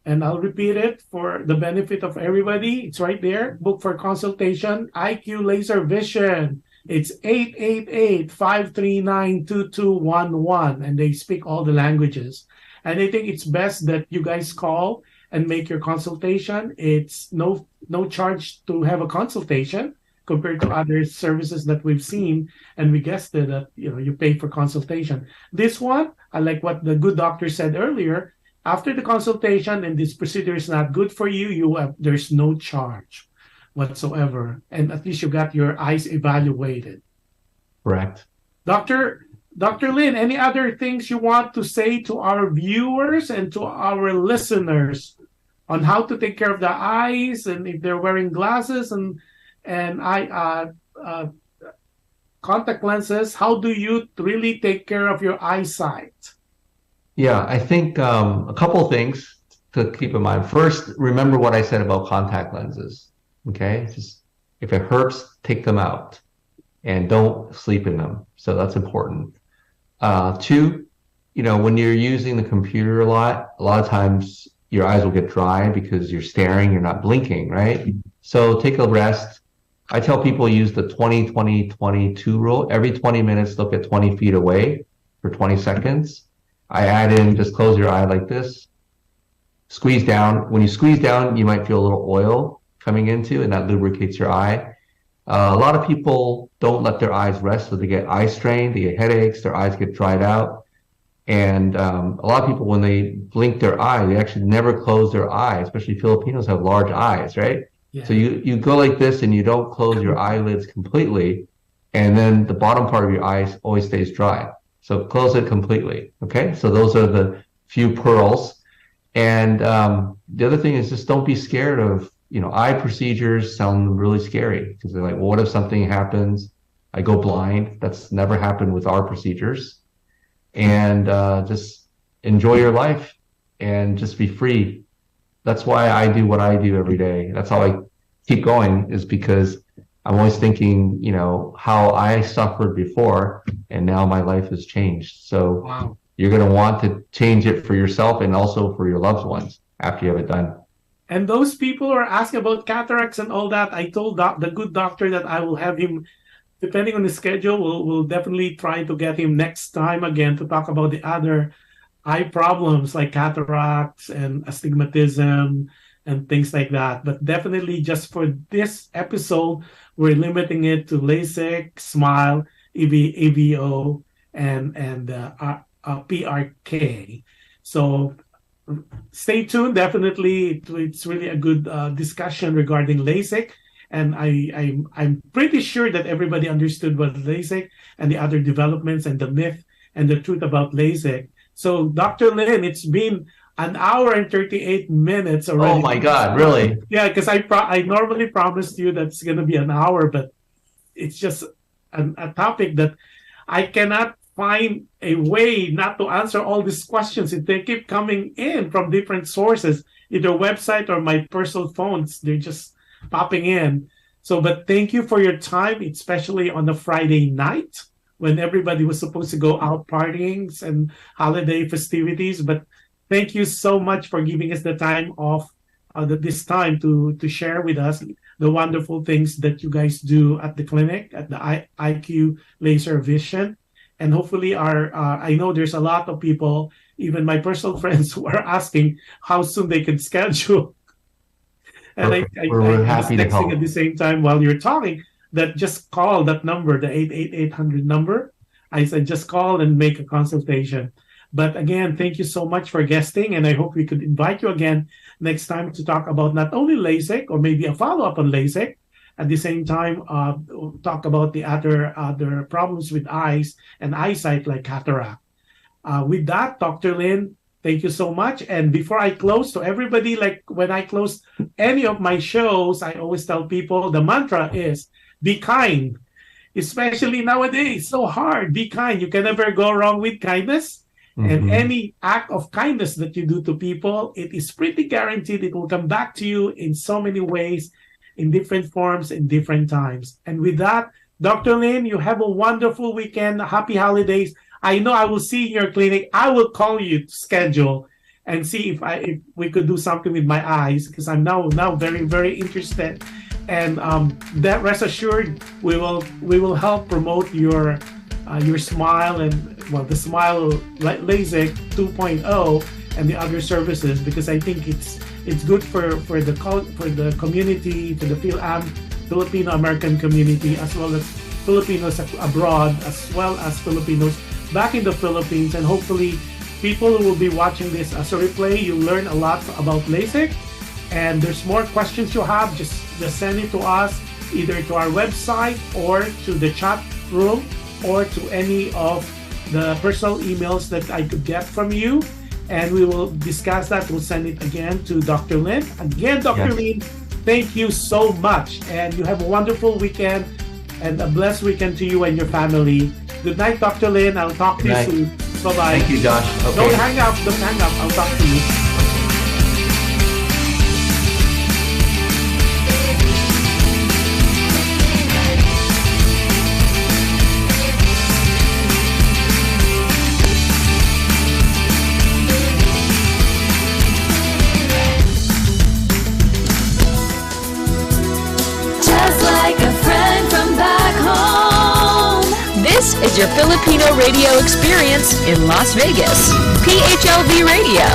And I'll repeat it for the benefit of everybody. It's right there. Book for consultation. IQ Laser Vision. It's 888-539-2211. And they speak all the languages. And I think it's best that you guys call and make your consultation. It's no charge to have a consultation compared to other services that we've seen. And we guessed that you pay for consultation. This one, I like what the good doctor said earlier. After the consultation and this procedure is not good for you, there's no charge whatsoever. And at least you got your eyes evaluated. Correct. Dr. Lin, any other things you want to say to our viewers and to our listeners on how to take care of the eyes, and if they're wearing glasses and contact lenses, how do you really take care of your eyesight? Yeah, I think a couple of things to keep in mind. First, remember what I said about contact lenses. Okay, just if it hurts, take them out and don't sleep in them. So that's important. 2, when you're using the computer a lot of times your eyes will get dry because you're staring, you're not blinking, right? So take a rest. I tell people use the 20-20-22 rule. Every 20 minutes, look at 20 feet away for 20 seconds. I add in, just close your eye like this. Squeeze down. When you squeeze down, you might feel a little oil coming into, and that lubricates your eye. A lot of people don't let their eyes rest, so they get eye strain, they get headaches, their eyes get dried out. And a lot of people, when they blink their eye, they actually never close their eye, especially Filipinos have large eyes, right? Yeah. So you go like this and you don't close your eyelids completely, and then the bottom part of your eyes always stays dry. So close it completely. Okay. So those are the few pearls. And the other thing is just don't be scared of, eye procedures sound really scary because they're like, well, what if something happens? I go blind. That's never happened with our procedures. And just enjoy your life and just be free. That's why I do what I do every day. That's how I keep going, is because I'm always thinking, how I suffered before and now my life has changed. So Wow. You're going to want to change it for yourself and also for your loved ones after you have it done. And those people who are asking about cataracts and all that, I told the good doctor that I will have him, depending on the schedule, we'll definitely try to get him next time again to talk about the other eye problems like cataracts and astigmatism and things like that. But definitely just for this episode, we're limiting it to LASIK, SMILE, EVO, and PRK. So stay tuned. Definitely, it's really a good discussion regarding LASIK. And I'm pretty sure that everybody understood what LASIK and the other developments and the myth and the truth about LASIK. So, Dr. Lin, it's been an hour and 38 minutes already. Oh my God, really? Yeah, because I normally promised you that it's going to be an hour, but it's just a topic that I cannot find a way not to answer all these questions. If they keep coming in from different sources, either website or my personal phones, they're just popping in. So, but thank you for your time, especially on a Friday night when everybody was supposed to go out partying and holiday festivities. But thank you so much for giving us the time off, this time to share with us the wonderful things that you guys do at the clinic, at the IQ Laser Vision. And hopefully I know there's a lot of people, even my personal friends, who are asking how soon they can schedule. And we're happy to help. At the same time while you're talking, that just call that number, the 888-800 number. I said just call and make a consultation. But again, thank you so much for guesting, and I hope we could invite you again next time to talk about not only LASIK or maybe a follow-up on LASIK. At the same time, talk about the other problems with eyes and eyesight like cataract. With that, Dr. Lin, thank you so much. And before I close, to everybody, like when I close any of my shows, I always tell people the mantra is be kind, especially nowadays. So hard. Be kind. You can never go wrong with kindness. Mm-hmm. And any act of kindness that you do to people, it is pretty guaranteed it will come back to you in so many ways, in different forms, in different times. And with that, Dr. Lin, you have a wonderful weekend. Happy holidays. I know I will see you in your clinic. I will call you to schedule and see if we could do something with my eyes, because I'm now very, very interested. And that rest assured, we will help promote your SMILE and the SMILE LASIK 2.0 and the other services, because I think it's good for the community, for the Fil-Am Filipino American community, as well as Filipinos abroad, as well as Filipinos back in the Philippines. And hopefully people who will be watching this as a replay, you learn a lot about LASIK. And there's more questions you have, just send it to us, either to our website or to the chat room or to any of the personal emails that I could get from you. And we will discuss that. We'll send it again to Dr. Lin. Again, Dr. Lin, thank you so much. And you have a wonderful weekend and a blessed weekend to you and your family. Good night, Dr. Lin. I'll talk to you soon. Bye-bye. Thank you, Josh. Okay. Don't hang up. I'll talk to you. This is your Filipino radio experience in Las Vegas. PHLV Radio.